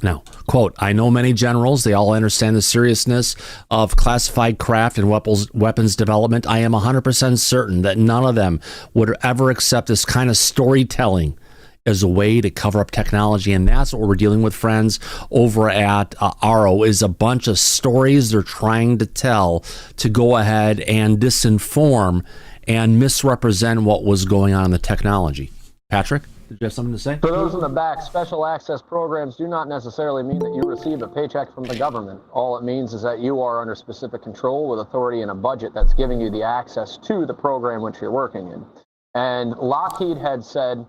Now, quote, I know many generals. They all understand the seriousness of classified craft and weapons development. I am 100% certain that none of them would ever accept this kind of storytelling as a way to cover up technology. And that's what we're dealing with, friends, over at AARO, is a bunch of stories they're trying to tell to go ahead and disinform and misrepresent what was going on in the technology. Patrick? Did you have something to say? For those in the back, special access programs do not necessarily mean that you receive a paycheck from the government. All it means is that you are under specific control with authority and a budget that's giving you the access to the program which you're working in. And Lockheed had said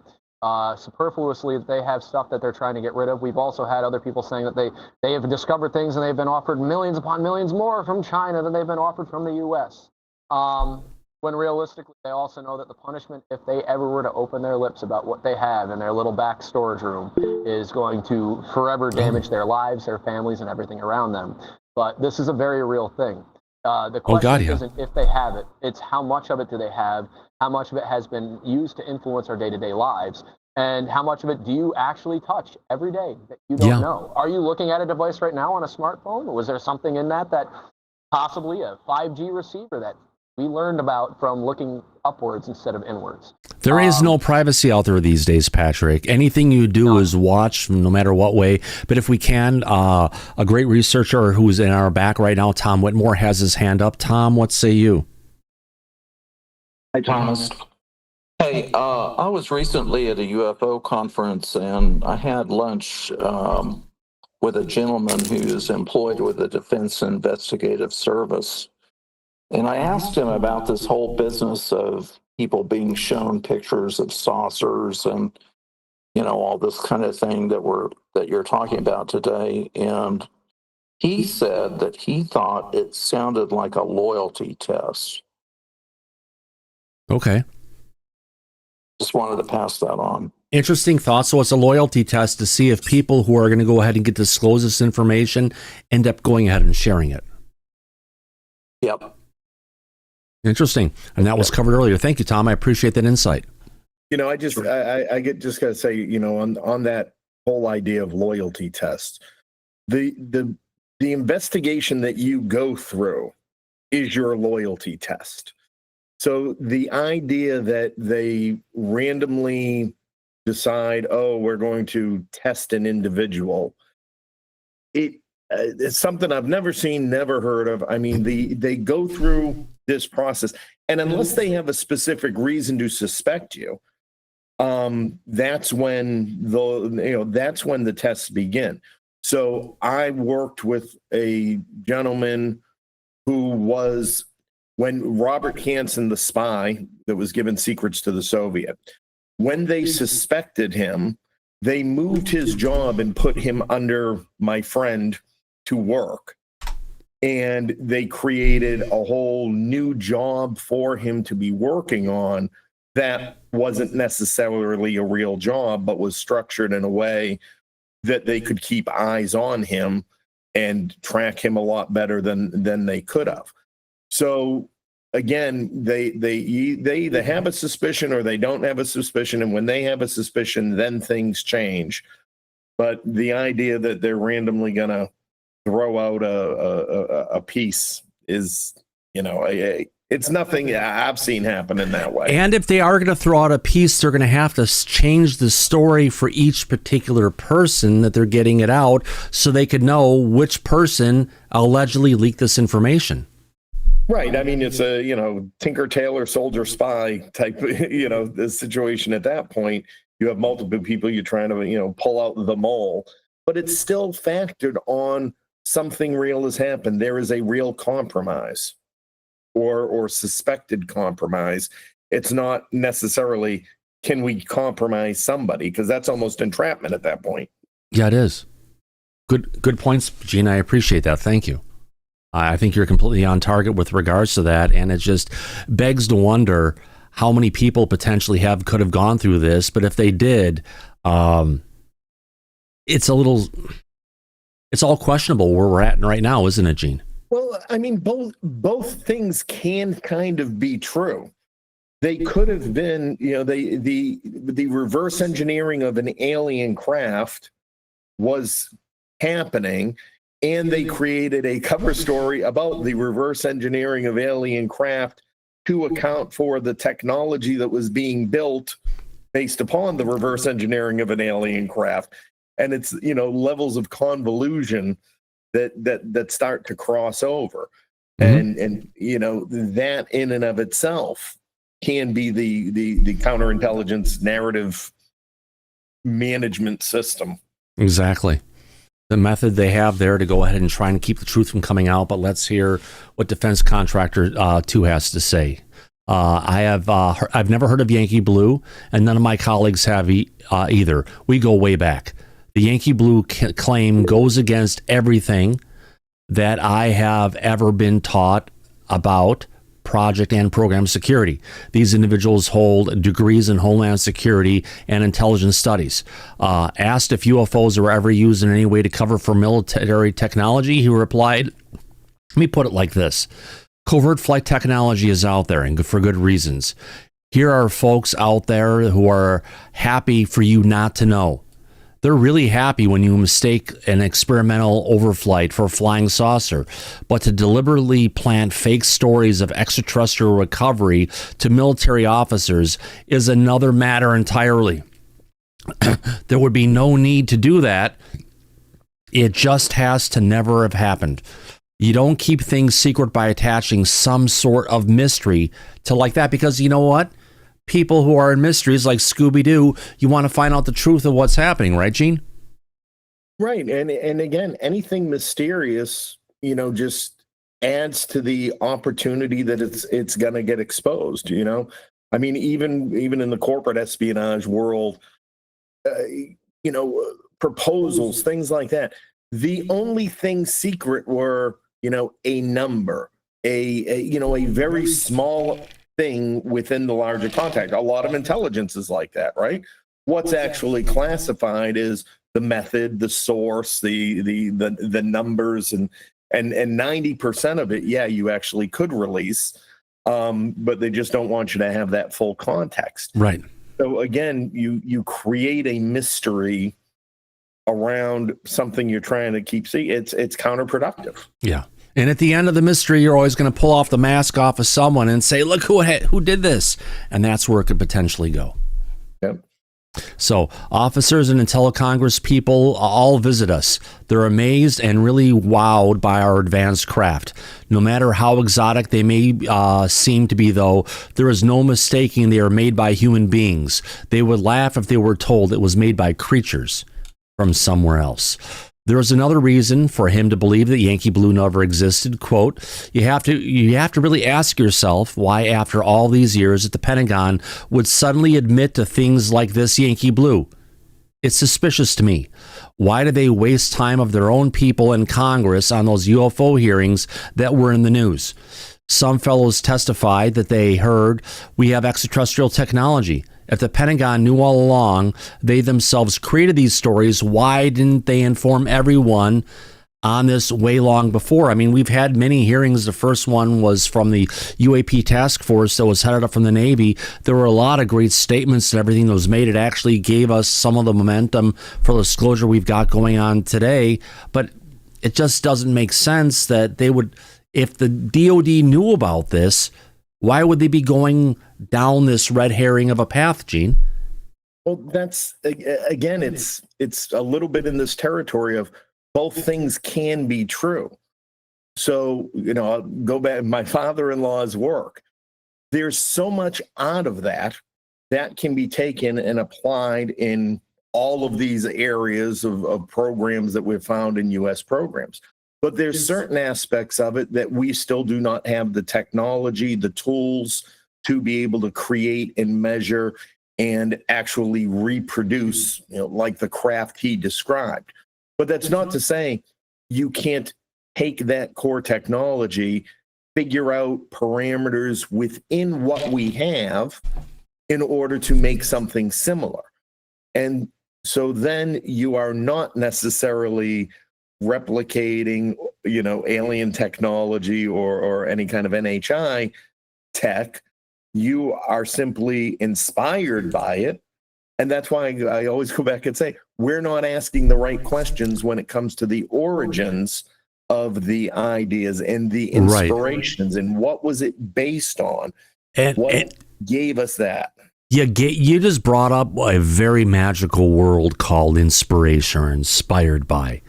superfluously that they have stuff that they're trying to get rid of. We've also had other people saying that they have discovered things and they've been offered millions upon millions more from China than they've been offered from the U.S. When realistically, they also know that the punishment, if they ever were to open their lips about what they have in their little back storage room, is going to forever damage their lives, their families, and everything around them. But this is a very real thing. The question isn't if they have it, it's how much of it do they have, how much of it has been used to influence our day-to-day lives, and how much of it do you actually touch every day that you don't know? Are you looking at a device right now on a smartphone? Was there something in that possibly a 5G receiver that we learned about from looking upwards instead of inwards? There is no privacy out there these days, Patrick. Anything you do is watched, no matter what way. But if we can, a great researcher who's in our back right now, Tom Whitmore, has his hand up. Tom, what say you? Hi, Thomas. Hey, I was recently at a UFO conference, and I had lunch with a gentleman who is employed with the Defense Investigative Service. And I asked him about this whole business of people being shown pictures of saucers and, all this kind of thing that you're talking about today. And he said that he thought it sounded like a loyalty test. Okay. Just wanted to pass that on. Interesting thought. So it's a loyalty test to see if people who are going to go ahead and get disclosed this information end up going ahead and sharing it. Yep. Interesting. And that was covered earlier. Thank you, Tom. I appreciate that insight. I just gotta say, on that whole idea of loyalty test, the investigation that you go through is your loyalty test. So the idea that they randomly decide, we're going to test an individual, it's something I've never seen, never heard of. I mean, they go through this process, and unless they have a specific reason to suspect you, that's when the tests begin. So I worked with a gentleman who was, when Robert Hansen, the spy that was given secrets to the Soviet, when they suspected him, they moved his job and put him under my friend to work. And they created a whole new job for him to be working on that wasn't necessarily a real job, but was structured in a way that they could keep eyes on him and track him a lot better than they could have. So again, they either have a suspicion or they don't have a suspicion. And when they have a suspicion, then things change. But the idea that they're randomly going to throw out a piece is, it's nothing I've seen happen in that way. And if they are going to throw out a piece, they're going to have to change the story for each particular person that they're getting it out so they could know which person allegedly leaked this information. Right. I mean, it's a, Tinker Tailor Soldier Spy type, the situation at that point. You have multiple people you're trying to, pull out the mole, but it's still factored on something real has happened. There is a real compromise or suspected compromise. It's not necessarily, can we compromise somebody? Because that's almost entrapment at that point. Yeah, it is. Good points, Gene. I appreciate that. Thank you. I think you're completely on target with regards to that, and it just begs to wonder how many people potentially could have gone through this. But if they did, it's all questionable where we're at right now, isn't it, Gene? Well, I mean, both things can kind of be true. They could have been, the reverse engineering of an alien craft was happening, and they created a cover story about the reverse engineering of alien craft to account for the technology that was being built based upon the reverse engineering of an alien craft. And it's, levels of convolution that start to cross over. Mm-hmm. And that in and of itself can be the counterintelligence narrative management system. Exactly. The method they have there to go ahead and try and keep the truth from coming out. But let's hear what Defense Contractor 2 has to say. I've never heard of Yankee Blue, and none of my colleagues have either. We go way back. The Yankee Blue claim goes against everything that I have ever been taught about project and program security. These individuals hold degrees in Homeland Security and Intelligence Studies. Asked if UFOs are ever used in any way to cover for military technology, he replied, let me put it like this. Covert flight technology is out there, and for good reasons. Here are folks out there who are happy for you not to know. They're really happy when you mistake an experimental overflight for a flying saucer, but to deliberately plant fake stories of extraterrestrial recovery to military officers is another matter entirely. There would be no need to do that. It just has to never have happened. You don't keep things secret by attaching some sort of mystery to like that, because you know what? People who are in mysteries like Scooby-Doo, you want to find out the truth of what's happening, right, Gene? Right. And again, anything mysterious, just adds to the opportunity that it's going to get exposed, I mean, even in the corporate espionage world, proposals, things like that. The only things secret were, a number, a very small thing within the larger context. A lot of intelligence is like that, right? What's actually classified is the method, the source, the numbers, and 90% of it, you actually could release, but they just don't want you to have that full context. Right. So again, you create a mystery around something you're trying to keep secret. It's counterproductive. Yeah. And at the end of the mystery, you're always going to pull off the mask off of someone and say, look who did this. And that's where it could potentially go. Yep. So officers and IntelliCongress people all visit us. They're amazed and really wowed by our advanced craft. No matter how exotic they may seem to be, though, there is no mistaking they are made by human beings. They would laugh if they were told it was made by creatures from somewhere else. There is another reason for him to believe that Yankee Blue never existed. Quote, you have to really ask yourself why, after all these years at the Pentagon, would suddenly admit to things like this Yankee Blue. It's suspicious to me. Why do they waste time of their own people in Congress on those UFO hearings that were in the news? Some fellows testified that they heard we have extraterrestrial technology. If the Pentagon knew all along, they themselves created these stories, why didn't they inform everyone on this way long before? I mean, we've had many hearings. The first one was from the UAP task force that was headed up from the Navy. There were a lot of great statements and everything that was made. It actually gave us some of the momentum for the disclosure we've got going on today. But it just doesn't make sense that they would, if the DOD knew about this, why would they be going down this red herring of a path, Gene? Well, that's, again, it's a little bit in this territory of both things can be true. So, I'll go back to my father-in-law's work. There's so much out of that can be taken and applied in all of these areas of programs that we've found in U.S. programs. But there's certain aspects of it that we still do not have the technology, the tools to be able to create and measure and actually reproduce, like the craft he described. But that's not to say you can't take that core technology, figure out parameters within what we have in order to make something similar. And so then you are not necessarily replicating, alien technology or any kind of NHI tech. You are simply inspired by it. And that's why I always go back and say, we're not asking the right questions when it comes to the origins of the ideas and the inspirations, and what was it based on, and what gave us that. You just brought up a very magical world called inspiration, or inspired by.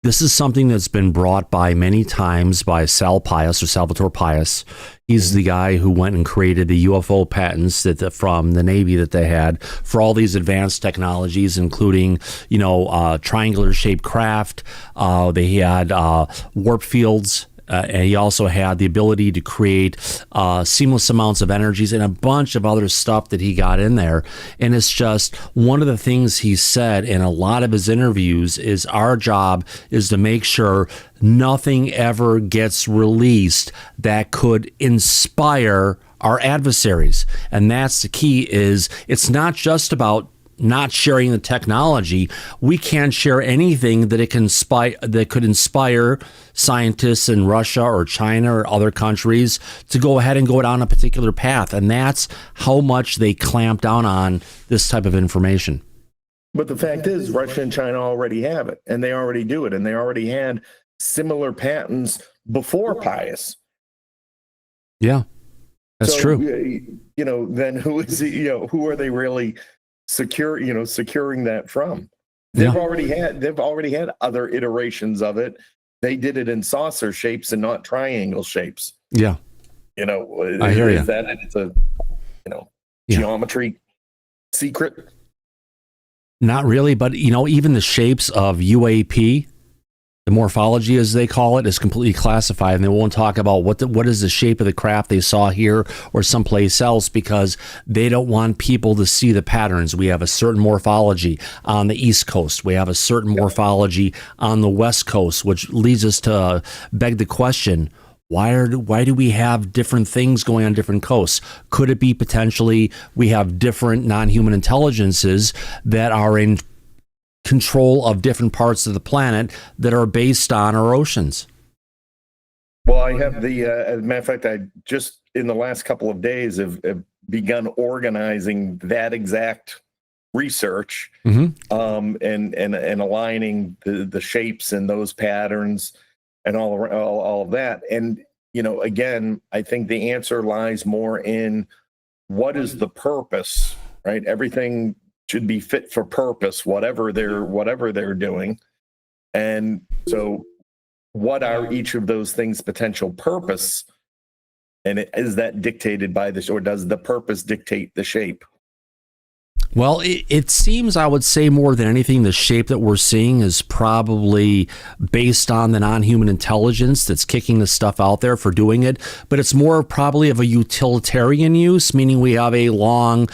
This is something that's been brought by many times by Salvatore Pais. He's the guy who went and created the UFO patents from the Navy that they had for all these advanced technologies, including, triangular shaped craft. They had warp fields. And he also had the ability to create seamless amounts of energies and a bunch of other stuff that he got in there. And it's just one of the things he said in a lot of his interviews is our job is to make sure nothing ever gets released that could inspire our adversaries. And that's the key. Is it's not just about not sharing the technology. We can't share anything that could inspire scientists in Russia or China or other countries to go ahead and go down a particular path. And that's how much they clamp down on this type of information. But the fact is, Russia and China already have it, and they already do it, and they already had similar patents before Pius. Yeah, that's true. Then who is who are they really securing that from? They've already had other iterations of it. They did it in saucer shapes and not triangle shapes. Yeah. I hear you. That it's a geometry secret? Not really, but even the shapes of UAP, the morphology, as they call it, is completely classified, and they won't talk about what is the shape of the craft they saw here or someplace else, because they don't want people to see the patterns. We have a certain morphology on the East Coast. We have a certain morphology on the West Coast, which leads us to beg the question, why do we have different things going on different coasts? Could it be potentially we have different non-human intelligences that are in control of different parts of the planet that are based on our oceans? Well, I have as a matter of fact, I just in the last couple of days have begun organizing that exact research, and aligning the shapes and those patterns and all of that. And again, I think the answer lies more in what is the purpose, right? Everything should be fit for purpose, whatever they're doing. And so what are each of those things' potential purpose? And is that dictated by this, or does the purpose dictate the shape? Well, it seems, I would say, more than anything, the shape that we're seeing is probably based on the non-human intelligence that's kicking the stuff out there for doing it. But it's more probably of a utilitarian use, meaning we have a long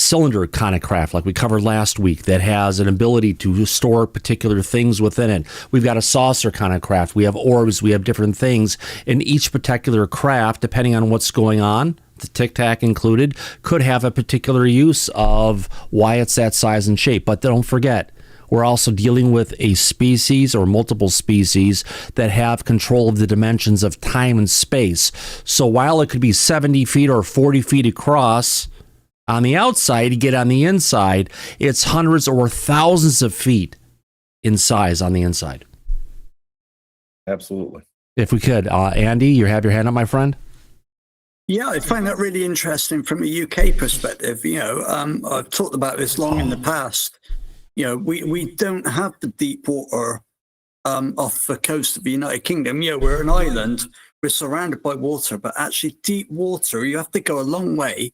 cylinder kind of craft like we covered last week that has an ability to store particular things within it. We've got a saucer kind of craft. We have orbs. We have different things. In each particular craft, depending on what's going on, the Tic Tac included, could have a particular use of why it's that size and shape. But don't forget, we're also dealing with a species or multiple species that have control of the dimensions of time and space. So while it could be 70 feet or 40 feet across on the outside, you get on the inside, it's hundreds or thousands of feet in size on the inside. Absolutely. If we could, Andy, you have your hand up, my friend? Yeah, I find that really interesting from a UK perspective. I've talked about this long in the past. We don't have the deep water off the coast of the United Kingdom. We're an island. We're surrounded by water, but actually deep water, you have to go a long way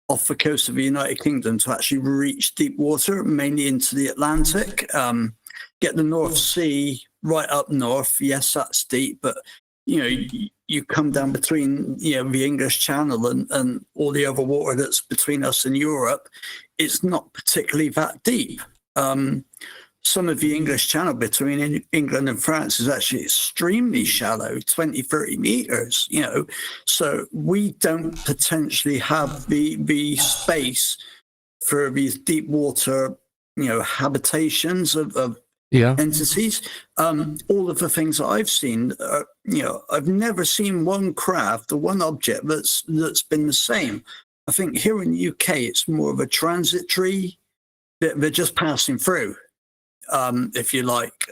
off the coast of the United Kingdom to actually reach deep water, mainly into the Atlantic. Get the North Sea right up north. Yes, that's deep, but you come down between the English Channel and all the other water that's between us and Europe. It's not particularly that deep. some of the English Channel between England and France is actually extremely shallow, 20, 30 meters, you know. So we don't potentially have the space for these deep water, you know, habitations of entities. All of the things that I've seen, you know, I've never seen one craft or one object that's been the same. I think here in the UK, it's more of a transitory, they're just passing through. If you like.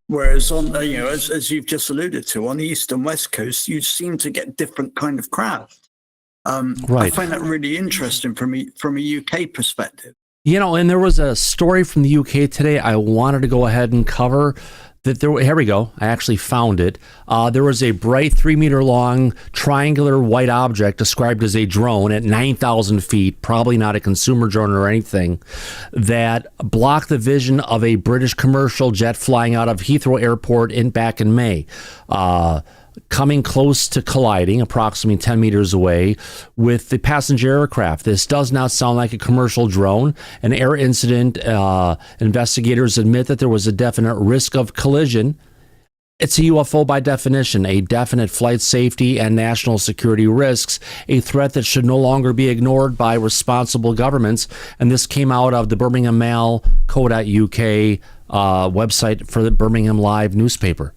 Whereas on, you know, as you've just alluded to, on the east and west coast, you seem to get different kind of craft. I find that really interesting from a UK perspective. You know, and there was a story from the UK today I wanted to go ahead and cover. Here we go. I actually found it. There was a bright 3-meter long triangular white object described as a drone at 9,000 feet, probably not a consumer drone or anything, that blocked the vision of a British commercial jet flying out of Heathrow Airport back in May. Coming close to colliding, approximately 10 meters away, with the passenger aircraft. This does not sound like a commercial drone. An air incident, investigators admit that there was a definite risk of collision. It's a UFO by definition, a definite flight safety and national security risks, a threat that should no longer be ignored by responsible governments. And this came out of the Birmingham Mail, co.uk website for the Birmingham Live newspaper.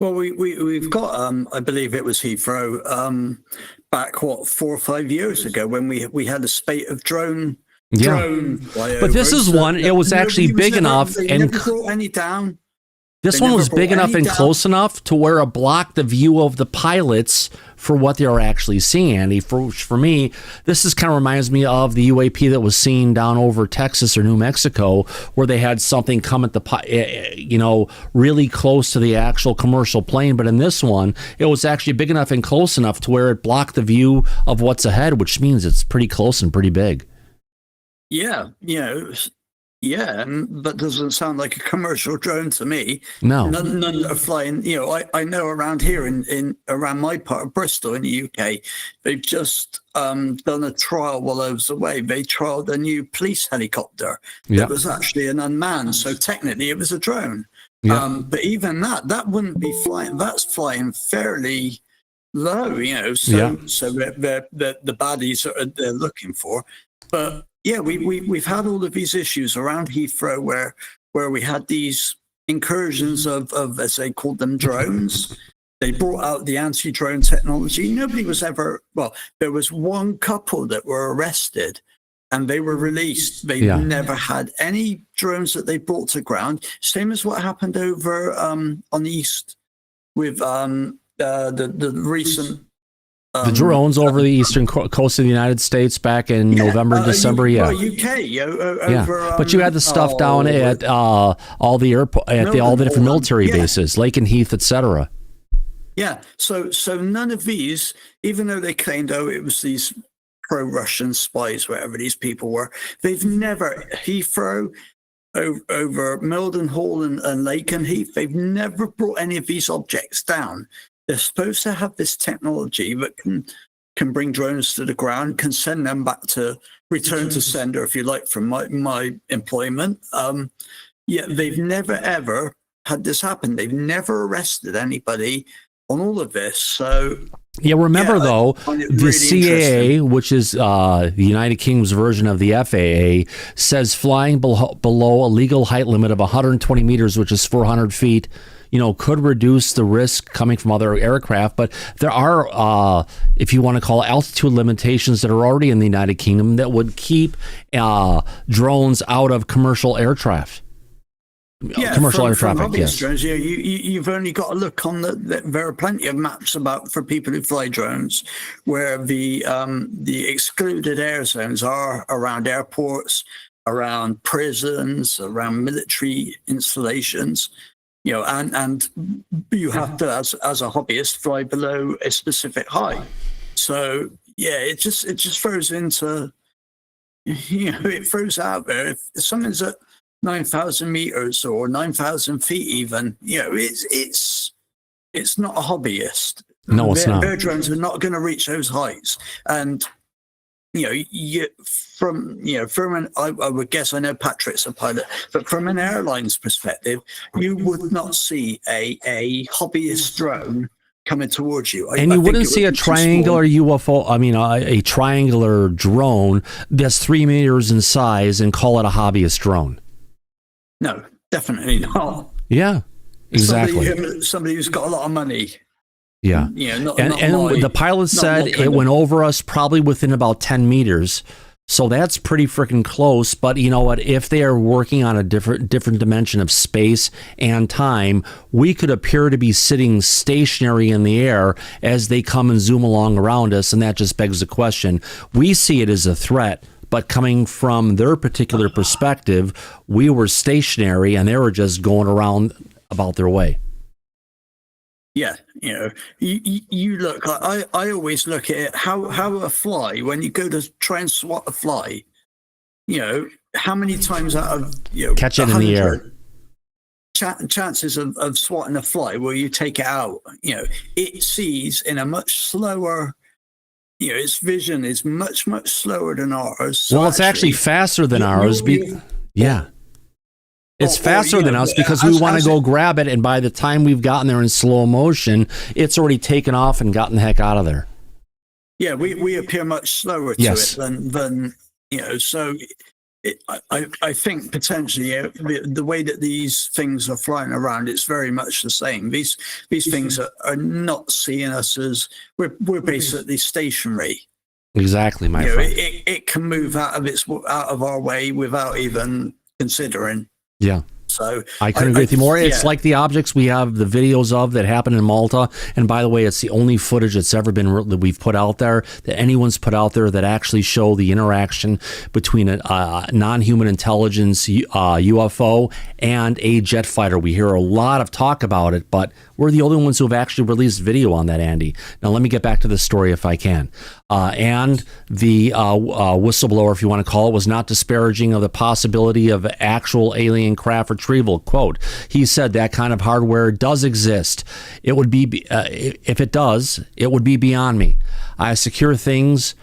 Well, we've got, I believe it was Heathrow, back, 4 or 5 years ago when we had a spate of drone But this is one, it was actually big enough. They never brought any down. This one was big enough and close enough to where it blocked the view of the pilots for what they were actually seeing, Andy. For me, this is kind of reminds me of the UAP that was seen down over Texas or New Mexico, where they had something come at the, really close to the actual commercial plane. But in this one, it was actually big enough and close enough to where it blocked the view of what's ahead, which means it's pretty close and pretty big. Yeah, but doesn't sound like a commercial drone to me. No, none that are flying. I know around here in around my part of Bristol in the UK, they've just done a trial while I was away. They trialed a new police helicopter that was actually an unmanned, so technically it was a drone. But even that wouldn't be flying. That's flying fairly low, So the baddies they're looking for, but. Yeah, we've had all of these issues around Heathrow where we had these incursions of, as they called them, drones. They brought out the anti-drone technology. Nobody was ever, there was one couple that were arrested and they were released. They never had any drones that they brought to ground. Same as what happened over on the east with the recent... the drones over the eastern coast of the United States back in November, December, UK, over, but you had the stuff down at all the different military bases, Lakenheath, etc. Yeah, so none of these, even though they claimed, it was these pro-Russian spies, whatever these people were, they've never, Heathrow, over Mildenhall and Lakenheath, they've never brought any of these objects down. They're supposed to have this technology that can bring drones to the ground, can send them back to return to sender, if you like, from my employment. They've never, ever had this happen. They've never arrested anybody on all of this. So remember though, the really CAA, which is the United Kingdom's version of the FAA, says flying below a legal height limit of 120 meters, which is 400 feet, could reduce the risk coming from other aircraft. But there are, if you want to call it, altitude limitations that are already in the United Kingdom that would keep drones out of commercial aircraft. Commercial air traffic, yes. Drones, you've only got to look on there are plenty of maps for people who fly drones where the excluded air zones are around airports, around prisons, around military installations. And you have to, as a hobbyist, fly below a specific height. So it just throws into, it throws out there. If something's at 9,000 meters or 9,000 feet, even, it's not a hobbyist. No, it's not. Their drones are not going to reach those heights, and I would guess, I know Patrick's a pilot, but from an airline's perspective, you would not see a hobbyist drone coming towards you. And you wouldn't see a triangular UFO, a triangular drone that's 3 meters in size and call it a hobbyist drone. No, definitely not. Yeah, exactly. Somebody who's got a lot of money. Yeah. And the pilot said it went over us probably within about 10 meters. So that's pretty freaking close. But you know what? If they are working on a different dimension of space and time, we could appear to be sitting stationary in the air as they come and zoom along around us. And that just begs the question. We see it as a threat, but coming from their particular perspective, we were stationary and they were just going around about their way. Yeah, you look. I always look at it how a fly, when you go to try and swat a fly, how many times out of catch it in the air. Chances of swatting a fly where you take it out. It sees in a much slower. Its vision is much slower than ours. So well, it's actually faster than ours. Yeah. It's faster than us because we want to go grab it, and by the time we've gotten there in slow motion, it's already taken off and gotten the heck out of there. Yeah, we appear much slower to it than So I think potentially the way that these things are flying around, it's very much the same. These things are not seeing us as we're basically stationary. Exactly, my friend. It can move out of our way without even considering. Yeah. So I couldn't agree with you more. It's like the objects we have the videos of that happened in Malta. And by the way, it's the only footage that's ever been that we've put out there, that anyone's put out there, that actually show the interaction between a non-human intelligence UFO and a jet fighter. We hear a lot of talk about it, but we're the only ones who have actually released video on that, Andy. Now, let me get back to the story if I can. And the whistleblower, if you want to call it, was not disparaging of the possibility of actual alien craft retrieval. Quote, he said that kind of hardware does exist. It would be, if it does, it would be beyond me. I secure things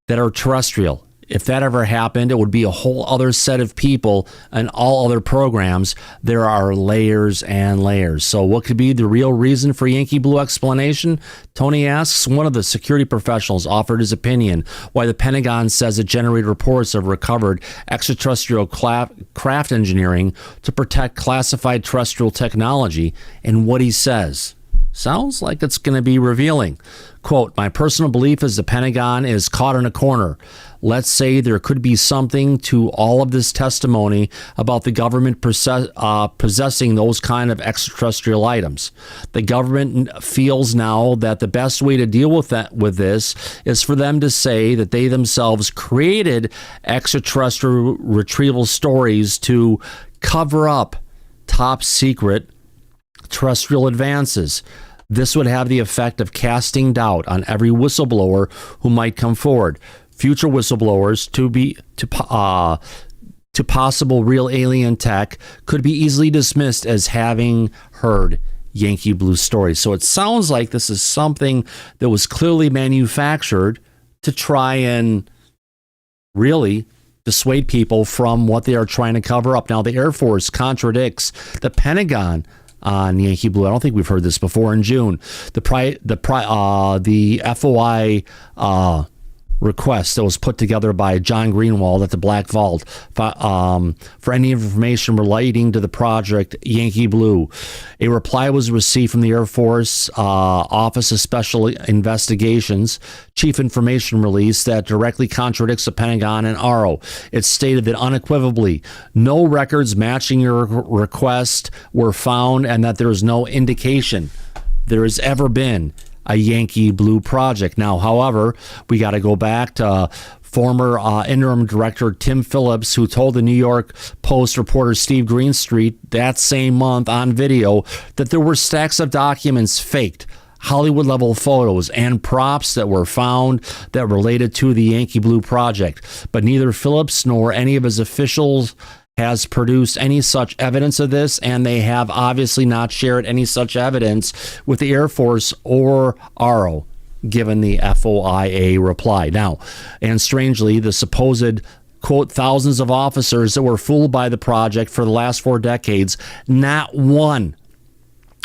that are terrestrial. If that ever happened, it would be a whole other set of people and all other programs. There are layers and layers. So what could be the real reason for Yankee Blue explanation? Tony asks. One of the security professionals offered his opinion why the Pentagon says it generated reports of recovered extraterrestrial craft engineering to protect classified terrestrial technology, and what he says sounds like it's going to be revealing. Quote, my personal belief is the Pentagon is caught in a corner. Let's say there could be something to all of this testimony about the government possessing those kind of extraterrestrial items. The government feels now that the best way to deal with this is for them to say that they themselves created extraterrestrial retrieval stories to cover up top secret terrestrial advances. This would have the effect of casting doubt on every whistleblower who might come forward. Future whistleblowers to possible real alien tech could be easily dismissed as having heard Yankee Blue stories. So it sounds like this is something that was clearly manufactured to try and really dissuade people from what they are trying to cover up. Now, the Air Force contradicts the Pentagon on Yankee Blue. I don't think we've heard this before. In June, the FOI request that was put together by John Greenwald at the Black Vault for any information relating to the project Yankee Blue. A reply was received from the Air Force Office of Special Investigations Chief Information Release that directly contradicts the Pentagon and AARO. It stated that unequivocally no records matching your request were found and that there is no indication there has ever been a Yankee Blue project. Now, however, we got to go back to former interim director Tim Phillips, who told the New York Post reporter Steve Greenstreet that same month on video that there were stacks of documents faked, Hollywood-level photos and props that were found that related to the Yankee Blue project. But neither Phillips nor any of his officials has produced any such evidence of this, and they have obviously not shared any such evidence with the Air Force or AARO. given the FOIA reply. Now, and strangely, the supposed, quote, thousands of officers that were fooled by the project for the last 4 decades, not one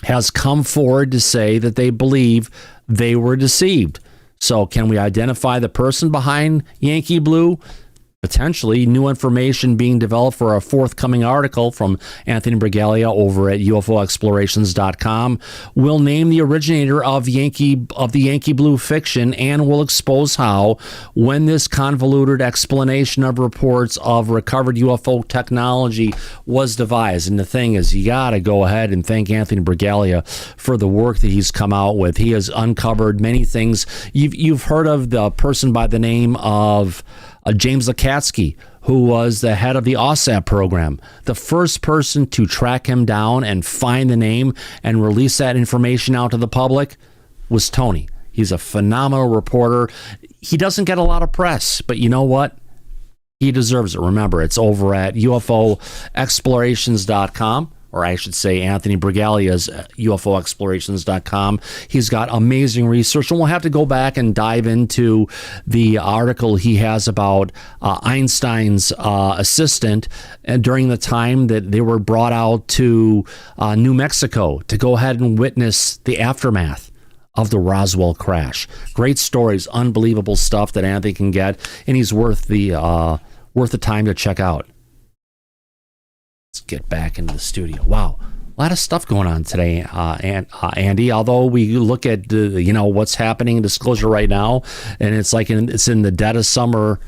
has come forward to say that they believe they were deceived. So can we identify the person behind Yankee Blue? Potentially new information being developed for a forthcoming article from Anthony Bragalia over at UFOexplorations.com. We'll name the originator of the Yankee Blue fiction, and we'll expose how, when this convoluted explanation of reports of recovered UFO technology was devised. And the thing is, you got to go ahead and thank Anthony Bragalia for the work that he's come out with. He has uncovered many things. You've heard of the person by the name of James Lakatsky, who was the head of the OSAP program. The first person to track him down and find the name and release that information out to the public was Tony. He's a phenomenal reporter. He doesn't get a lot of press, but you know what? He deserves it. Remember, it's over at UFOexplorations.com. Or I should say Anthony Bragalia's UFOexplorations.com. He's got amazing research, and we'll have to go back and dive into the article he has about Einstein's assistant and during the time that they were brought out to New Mexico to go ahead and witness the aftermath of the Roswell crash. Great stories, unbelievable stuff that Anthony can get, and he's worth the time to check out. Let's get back into the studio. Wow, a lot of stuff going on today, Andy. Although we look at what's happening in Disclosure right now, and it's like it's in the dead of summer,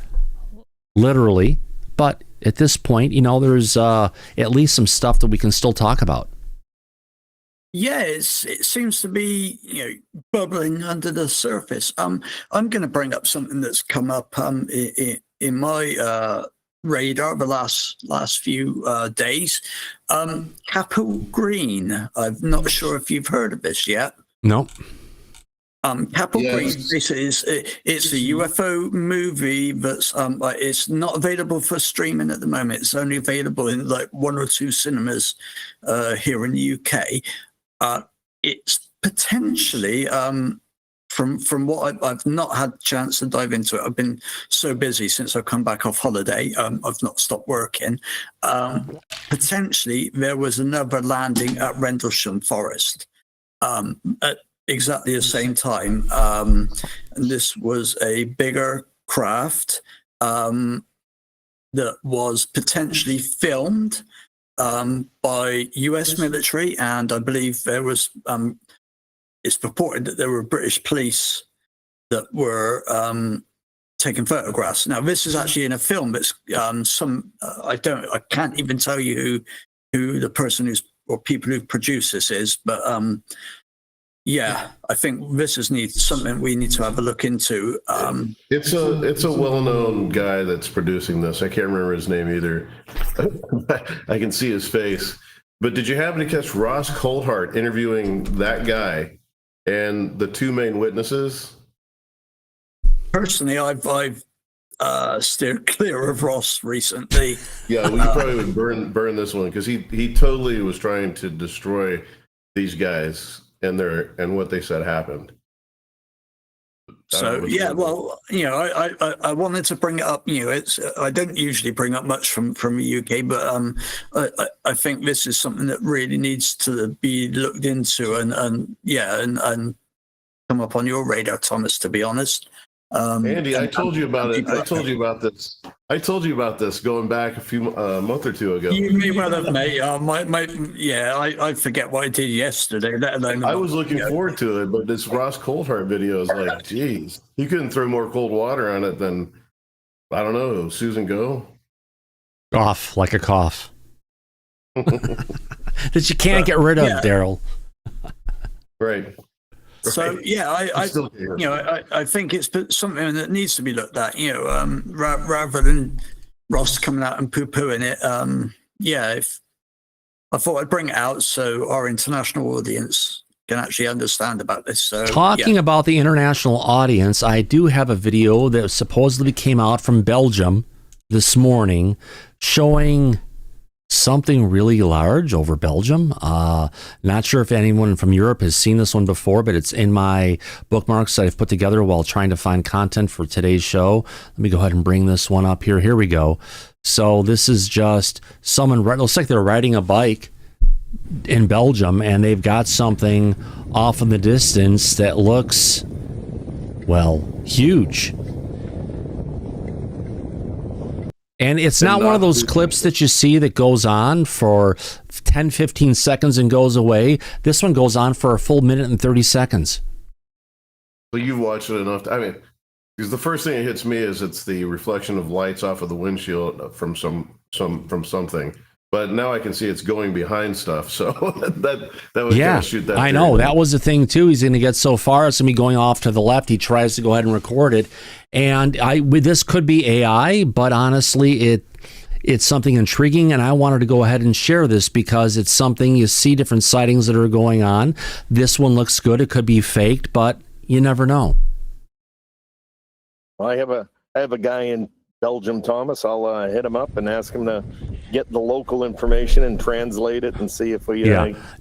literally. But at this point, there's at least some stuff that we can still talk about. Yeah, it seems to be bubbling under the surface. I'm going to bring up something that's come up in my radar the last few days. Capel Green. I'm not sure if you've heard of this yet. No. Capel Green basically it's a UFO movie that's it's not available for streaming at the moment. It's only available in like 1 or 2 cinemas here in the UK. It's potentially from what I've not had a chance to dive into it. I've been so busy since I've come back off holiday. I've not stopped working. Potentially, there was another landing at Rendlesham Forest at exactly the same time. And this was a bigger craft that was potentially filmed by US military, and I believe there was it's purported that there were British police that were taking photographs. Now, this is actually in a film that's I can't even tell you who the person or people who produced this is, but yeah, I think this is something we need to have a look into. It's a well-known guy that's producing this. I can't remember his name either. I can see his face. But did you happen to catch Ross Coulthart interviewing that guy and the 2 main witnesses? Personally, I've steered clear of Ross recently. Yeah, we probably would burn this one because he totally was trying to destroy these guys and what they said happened. So yeah, well, I wanted to bring it up. I don't usually bring up much from the UK, but I think this is something that really needs to be looked into and come up on your radar, Thomas. To be honest, Andy, I told you about it. I told you about this. I told you about this going back a month or 2 ago. You may well have, mate. I forget what I did yesterday. Let alone I was looking forward to it, but this Ross Coulthart video is like, geez, he couldn't throw more cold water on it than, I don't know, Susan Go. Off like a cough that you can't get rid of, Daryl. Right. So yeah, I think it's something that needs to be looked at. Rather than Ross coming out and poo-pooing it. If I thought I'd bring it out so our international audience can actually understand about this. So talking about the international audience, I do have a video that supposedly came out from Belgium this morning showing something really large over Belgium. Not sure if anyone from Europe has seen this one before, but it's in my bookmarks that I've put together while trying to find content for today's show. Let me go ahead and bring this one up here. Here we go. So this is just someone, looks like they're riding a bike in Belgium, and they've got something off in the distance that looks, well, huge. And it's not one of those clips that you see that goes on for 10, 15 seconds and goes away. This one goes on for a full minute and 30 seconds. So you've watched it enough. I mean, because the first thing that hits me is it's the reflection of lights off of the windshield from something. But now I can see it's going behind stuff. So that was going to shoot that. I know. That was the thing, too. He's going to get so far, it's going to be going off to the left. He tries to go ahead and record it. And this could be AI, but honestly, it's something intriguing. And I wanted to go ahead and share this because it's something you see different sightings that are going on. This one looks good. It could be faked, but you never know. I have a guy in Belgium, Thomas. I'll hit him up and ask him to get the local information and translate it and see if we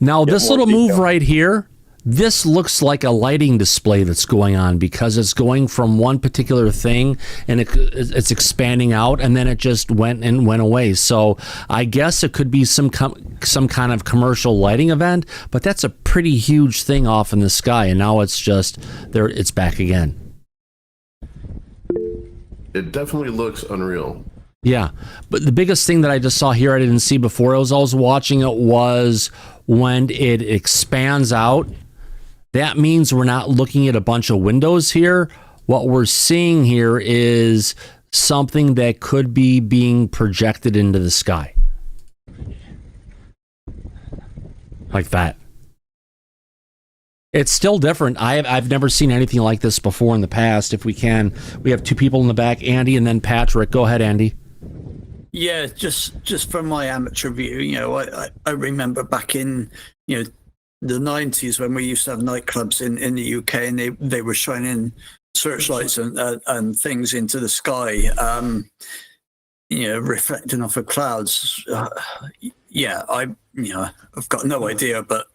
Now this little detail. move right here, this looks like a lighting display that's going on because it's going from one particular thing and it's expanding out, and then it just went away. So I guess it could be some kind of commercial lighting event, but that's a pretty huge thing off in the sky, and now it's just there. It's back again. It definitely looks unreal. Yeah, but the biggest thing that I just saw here I didn't see before as I was watching it was when it expands out. That means we're not looking at a bunch of windows here. What we're seeing here is something that could be being projected into the sky. Like that. It's still different. I've never seen anything like this before in the past. If we can, we have two people in the back, Andy and then Patrick. Go ahead, Andy. Yeah, just from my amateur view, I remember back in, the 90s when we used to have nightclubs in the UK, and they were shining searchlights and things into the sky, reflecting off of clouds. I've got no idea, but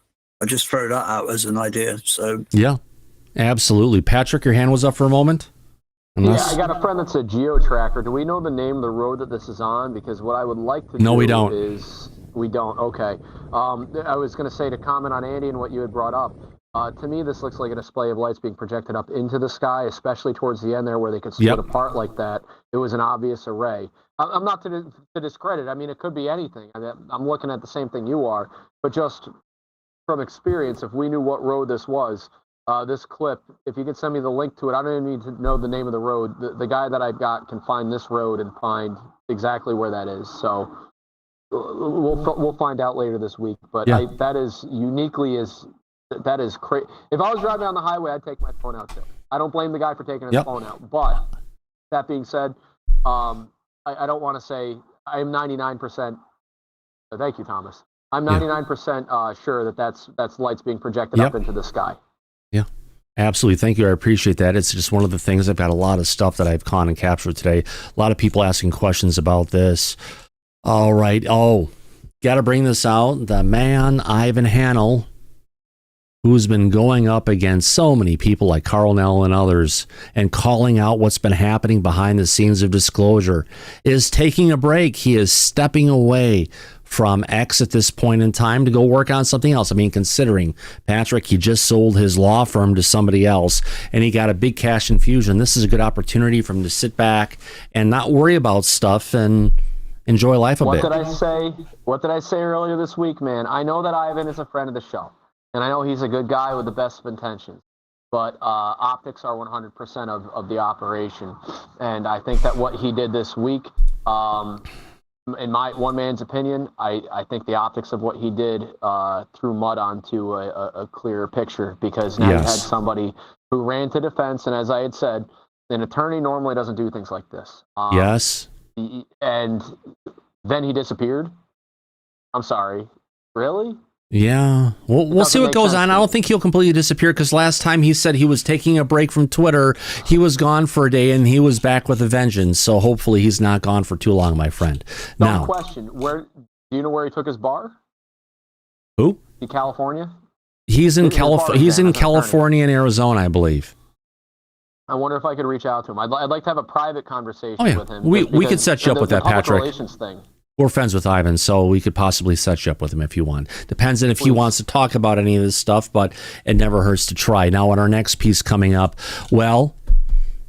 I just throw that out as an idea. So yeah, absolutely. Patrick, your hand was up for a moment. Yeah, I got a friend that's a geo-tracker. Do we know the name of the road that this is on? Because what I would like to do we don't. is... We don't? Okay. I was going to say, to comment on Andy and what you had brought up, to me this looks like a display of lights being projected up into the sky, especially towards the end there where they could split apart like that. It was an obvious array. I'm not to discredit. I mean, it could be anything. I'm looking at the same thing you are. But just from experience, if we knew what road this was, this clip, if you could send me the link to it, I don't even need to know the name of the road. The guy that I've got can find this road and find exactly where that is. So we'll find out later this week. But that is crazy. If I was driving on the highway, I'd take my phone out too. I don't blame the guy for taking his phone out. But that being said, I don't want to say I am 99%. Thank you, Thomas. I'm 99% sure that that's lights being projected up into the sky. Yeah, absolutely. Thank you. I appreciate that. It's just one of the things. I've got a lot of stuff that I've caught and captured today. A lot of people asking questions about this. All right. Oh, got to bring this out. The man, Ivan Hanel, who's been going up against so many people like Carl Nell and others and calling out what's been happening behind the scenes of Disclosure, is taking a break. He is stepping away from X at this point in time to go work on something else. I mean, considering, Patrick, he just sold his law firm to somebody else and he got a big cash infusion. This is a good opportunity for him to sit back and not worry about stuff and enjoy life a bit. What did I say earlier this week, man? I know that Ivan is a friend of the show, and I know he's a good guy with the best of intentions, but optics are 100% of the operation. And I think that what he did this week, in my one man's opinion, I think the optics of what he did threw mud onto a clearer picture, because now you had somebody who ran to defense, and as I had said, an attorney normally doesn't do things like this. And then he disappeared. I'm sorry. Really? Yeah. Well, we'll see what goes on. I don't think he'll completely disappear, because last time he said he was taking a break from Twitter. He was gone for a day and he was back with a vengeance. So hopefully he's not gone for too long, my friend. Now, question. Do you know where he took his bar? Who? In California? He's in He's a bar California. He's fan, in as an attorney. California and Arizona, I believe. I wonder if I could reach out to him. I'd like to have a private conversation Oh, yeah. with him. We just could because set you up the with that, public Patrick. Relations thing. We're friends with Ivan, so we could possibly set you up with him if you want. Depends on if he wants to talk about any of this stuff, but it never hurts to try. Now, on our next piece coming up, well,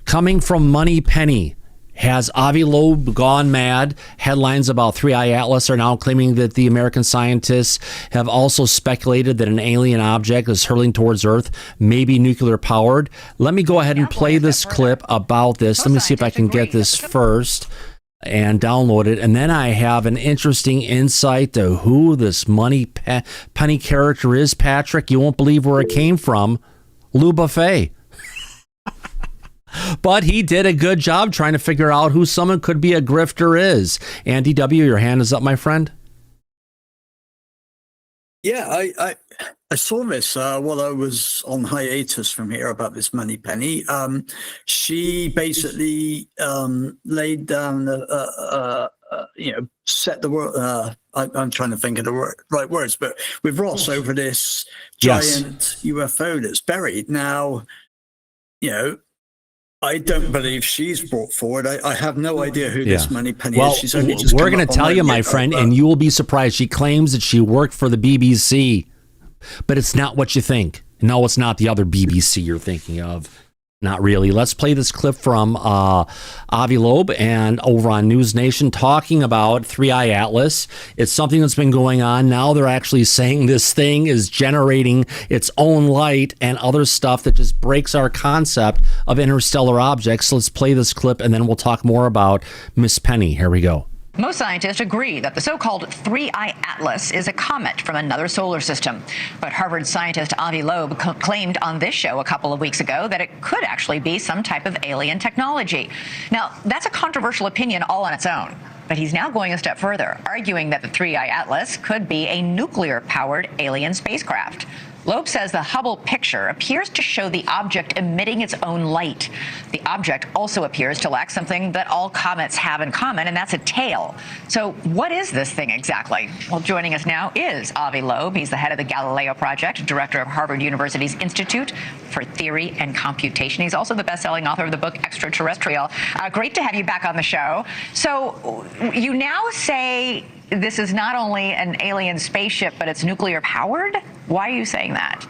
coming from Money Penny, has Avi Loeb gone mad? Headlines about ThreeI Atlas are now claiming that the American scientists have also speculated that an alien object is hurtling towards Earth, maybe nuclear powered. Let me go ahead and play this clip about this. Let me see if I can get this first and download it. And then I have an interesting insight to who this Penny character is, Patrick. You won't believe where it came from. Lou Buffet. But he did a good job trying to figure out who someone could be a grifter is. Andy W., your hand is up, my friend. Yeah, I saw this while I was on hiatus from here about this Money Penny. She basically laid down, set the word. I'm trying to think of the right words, but with Ross over this giant UFO that's buried. Now, I don't believe she's brought forward. I have no idea who this Money Penny is. She's only just we're going to tell you, my friend, and you will be surprised. She claims that she worked for the BBC, but it's not what you think. No, it's not the other BBC you're thinking of. Not really. Let's play this clip from Avi Loeb and over on News Nation talking about ThreeI Atlas. It's something that's been going on. Now they're actually saying this thing is generating its own light and other stuff that just breaks our concept of interstellar objects. So let's play this clip and then we'll talk more about Miss Penny. Here we go. Most scientists agree that the so-called ThreeI Atlas is a comet from another solar system. But Harvard scientist Avi Loeb claimed on this show a couple of weeks ago that it could actually be some type of alien technology. Now, that's a controversial opinion all on its own. But he's now going a step further, arguing that the ThreeI Atlas could be a nuclear-powered alien spacecraft. Loeb says the Hubble picture appears to show the object emitting its own light. The object also appears to lack something that all comets have in common, and that's a tail. So what is this thing exactly? Well, joining us now is Avi Loeb. He's the head of the Galileo Project, director of Harvard University's Institute for Theory and Computation. He's also the best-selling author of the book Extraterrestrial. Great to have you back on the show. So you now say this is not only an alien spaceship, but it's nuclear powered? Why are you saying that?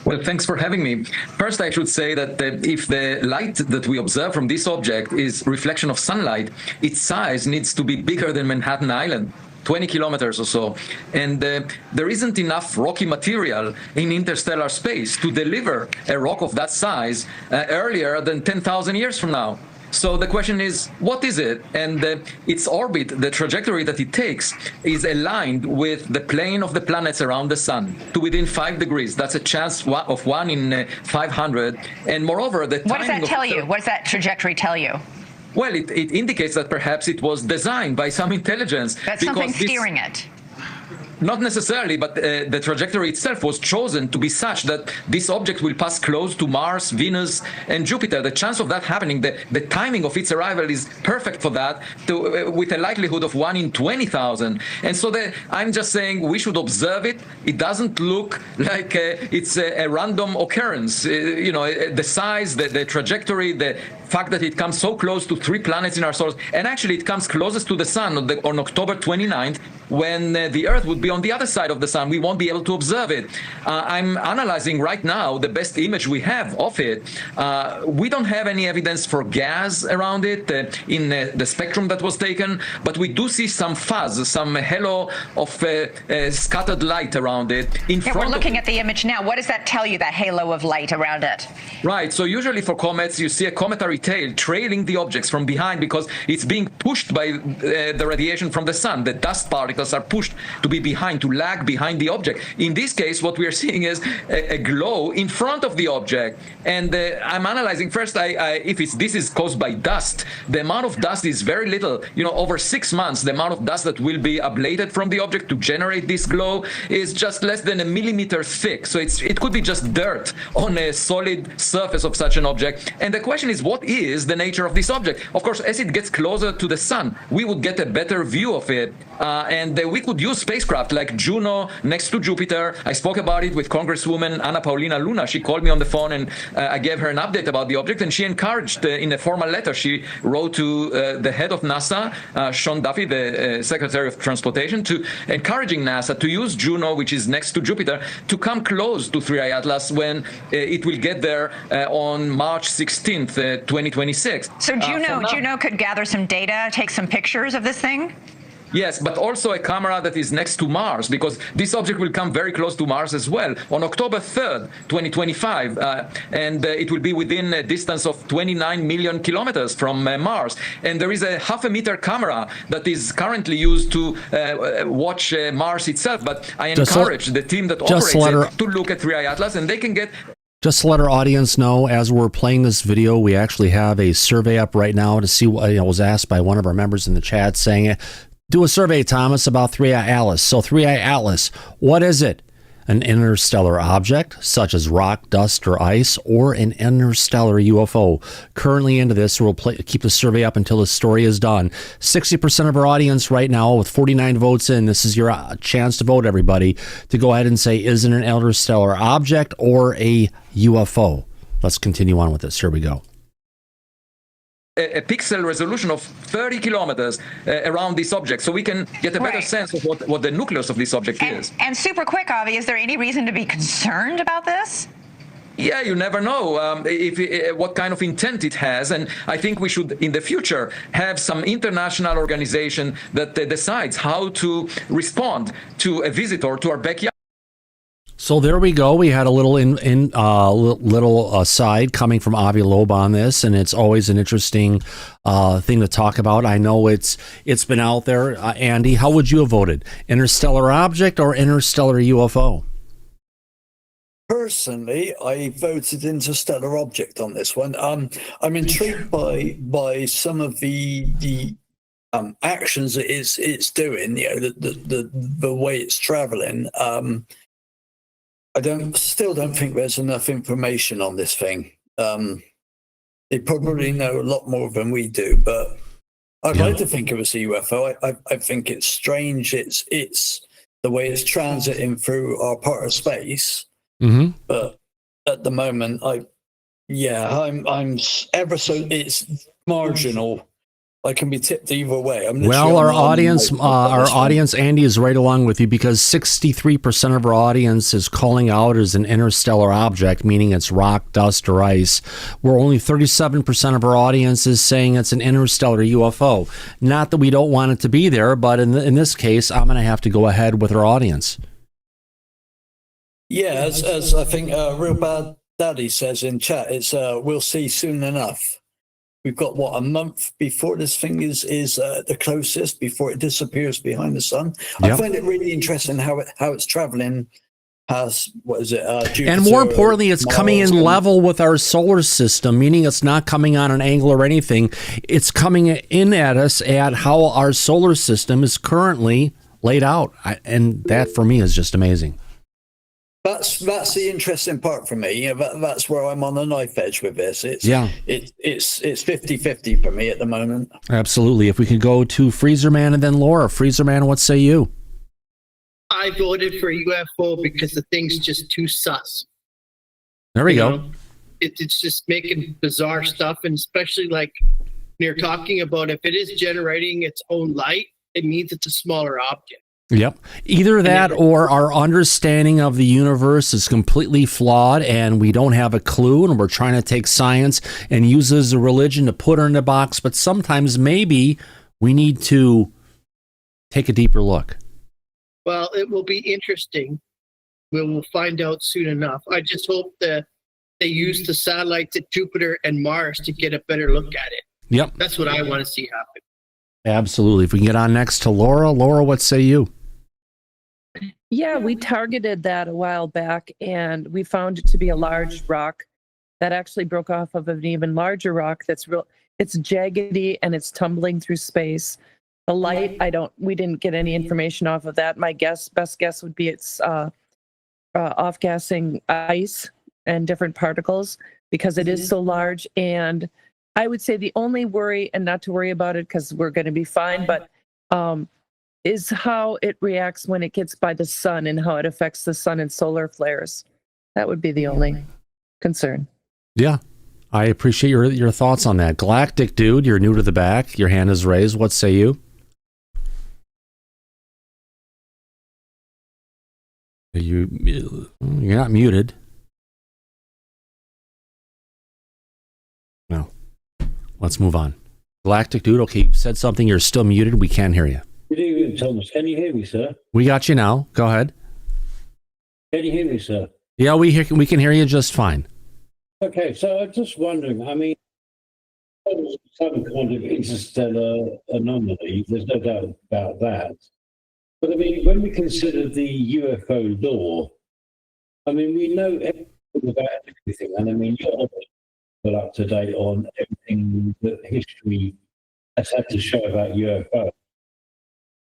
Well, thanks for having me. First, I should say that if the light that we observe from this object is reflection of sunlight, its size needs to be bigger than Manhattan Island. 20 kilometers or so. And there isn't enough rocky material in interstellar space to deliver a rock of that size earlier than 10,000 years from now. So the question is, what is it? And its orbit, the trajectory that it takes, is aligned with the plane of the planets around the sun to within 5 degrees. That's a chance of 1 in 500. And moreover, the timing. What does that tell you? What does that trajectory tell you? Well, it indicates that perhaps it was designed by some intelligence. That's something steering it. Not necessarily, but the trajectory itself was chosen to be such that this object will pass close to Mars, Venus, and Jupiter. The chance of that happening, the timing of its arrival is perfect for that, with a likelihood of 1 in 20,000. And so I'm just saying we should observe it. It doesn't look like it's a random occurrence. The size, the trajectory, the fact that it comes so close to 3 planets in our solar system, and actually it comes closest to the sun on October 29th, when the Earth would be on the other side of the sun. We won't be able to observe it. I'm analyzing right now the best image we have of it. We don't have any evidence for gas around it in the spectrum that was taken, but we do see some fuzz, some halo of scattered light around it. We're looking at the image now. What does that tell you, that halo of light around it? Right. So usually for comets, you see a cometary tail trailing the objects from behind because it's being pushed by the radiation from the sun. The dust particles are pushed to be behind, to lag behind the object. In this case, what we are seeing is a glow in front of the object. And I'm analyzing first, if this is caused by dust. The amount of dust is very little. Over 6 months, the amount of dust that will be ablated from the object to generate this glow is just less than 1 millimeter thick. So it could be just dirt on a solid surface of such an object. And the question is, what is the nature of this object? Of course, as it gets closer to the sun, we would get a better view of it. and we could use spacecraft like Juno next to Jupiter. I spoke about it with Congresswoman Anna Paulina Luna. She called me on the phone, and I gave her an update about the object, and she encouraged, in a formal letter she wrote to the head of NASA, Sean Duffy, the Secretary of Transportation, to encouraging NASA to use Juno, which is next to Jupiter, to come close to ThreeI Atlas when it will get there on March 16th, 2026. So Juno could gather some data, take some pictures of this thing? Yes, but also a camera that is next to Mars, because this object will come very close to Mars as well on October 3rd, 2025, and it will be within a distance of 29 million kilometers from Mars. And there is a 0.5 meter camera that is currently used to watch Mars itself, but I encourage the team that operates it to look at ThreeI Atlas, and they can get... Just to let our audience know, as we're playing this video, we actually have a survey up right now to see what was asked by one of our members in the chat, saying, do a survey, Thomas, about ThreeI Atlas. So ThreeI Atlas, what is it? An interstellar object, such as rock, dust, or ice, or an interstellar UFO? Currently into this, we'll keep the survey up until the story is done. 60% of our audience right now, with 49 votes in, this is your chance to vote, everybody, to go ahead and say, is it an interstellar object or a UFO? Let's continue on with this. Here we go. A pixel resolution of 30 kilometers around this object, so we can get a better sense of what the nucleus of this object is. And super quick, Avi, is there any reason to be concerned about this? Yeah, you never know what kind of intent it has, and I think we should, in the future, have some international organization that decides how to respond to a visitor to our backyard. So there we go. We had a little little aside coming from Avi Loeb on this, and it's always an interesting thing to talk about. I know it's been out there. Andy, how would you have voted? Interstellar object or interstellar UFO? Personally, I voted interstellar object on this one. I'm intrigued by some of the actions it's doing. The way it's traveling. I still don't think there's enough information on this thing. They probably know a lot more than we do, but I'd like to think it was a UFO. I think it's strange. It's the way it's transiting through our part of space. Mm-hmm. But at the moment, I'm ever so it's marginal. I can be tipped either way. Well, our audience, Andy, is right along with you, because 63% of our audience is calling out as an interstellar object, meaning it's rock, dust, or ice. Where only 37% of our audience is saying it's an interstellar UFO. Not that we don't want it to be there, but in this case, I'm going to have to go ahead with our audience. Yeah, as I think Real Bad Daddy says in chat, it's we'll see soon enough. We've got, a month before this thing is the closest, before it disappears behind the sun. Yep. I find it really interesting how it's traveling past, Jupiter, and more importantly, it's coming in level with our solar system, meaning it's not coming on an angle or anything. It's coming in at us at how our solar system is currently laid out. And that, for me, is just amazing. That's the interesting part for me. That's where I'm on the knife edge with this. It's 50-50 for me at the moment. Absolutely. If we could go to Freezer Man and then Laura. Freezer Man, what say you? I voted for UFO because the thing's just too sus. There we go. It's just making bizarre stuff, and especially like you're talking about, if it is generating its own light, it means it's a smaller object. Yep. Either that or our understanding of the universe is completely flawed and we don't have a clue, and we're trying to take science and use it as a religion to put her in a box. But sometimes maybe we need to take a deeper look. Well, it will be interesting. We will find out soon enough. I just hope that they use the satellites at Jupiter and Mars to get a better look at it. Yep. That's what I want to see happen. Absolutely. If we can get on next to Laura. Laura, what say you? Yeah, we targeted that a while back, and we found it to be a large rock that actually broke off of an even larger rock that's real. It's jaggedy and it's tumbling through space. The light, we didn't get any information off of that. My best guess would be it's off-gassing ice and different particles, because it is so large. And I would say the only worry, and not to worry about it because we're going to be fine, but is how it reacts when it gets by the sun and how it affects the sun and solar flares. That would be the only concern. Yeah. I appreciate your thoughts on that. Galactic Dude, you're new to the back. Your hand is raised. What say you? You're not muted. No. Let's move on. Galactic Dude, okay, you said something. You're still muted. We can't hear you. Good evening, Thomas. Can you hear me, sir? We got you now. Go ahead. Can you hear me, sir? Yeah, we can hear you just fine. Okay, so I'm just wondering, I mean, some kind of interstellar anomaly, there's no doubt about that. But I mean, when we consider the UFO law, I mean, we know everything about everything. And I mean, you're obviously up to date on everything that history has had to show about UFO.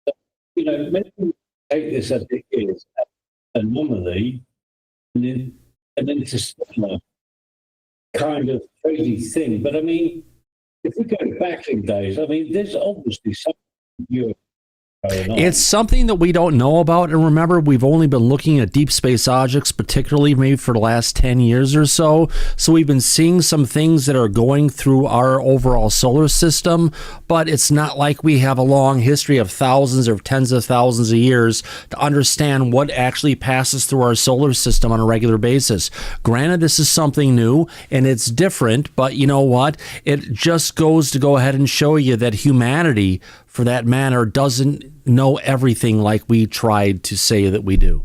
So, you know, maybe we take this as it is, an anomaly, and then interstellar kind of crazy thing. But I mean, if we go back in days, I mean, there's obviously something UFO going on. It's something that we don't know about. And remember, we've only been looking at deep space objects, particularly maybe for the last 10 years or so. So we've been seeing some things that are going through our overall solar system, but it's not like we have a long history of thousands or tens of thousands of years to understand what actually passes through our solar system on a regular basis. Granted, this is something new and it's different, but you know what? It just goes to go ahead and show you that humanity, for that matter, doesn't know everything like we tried to say that we do.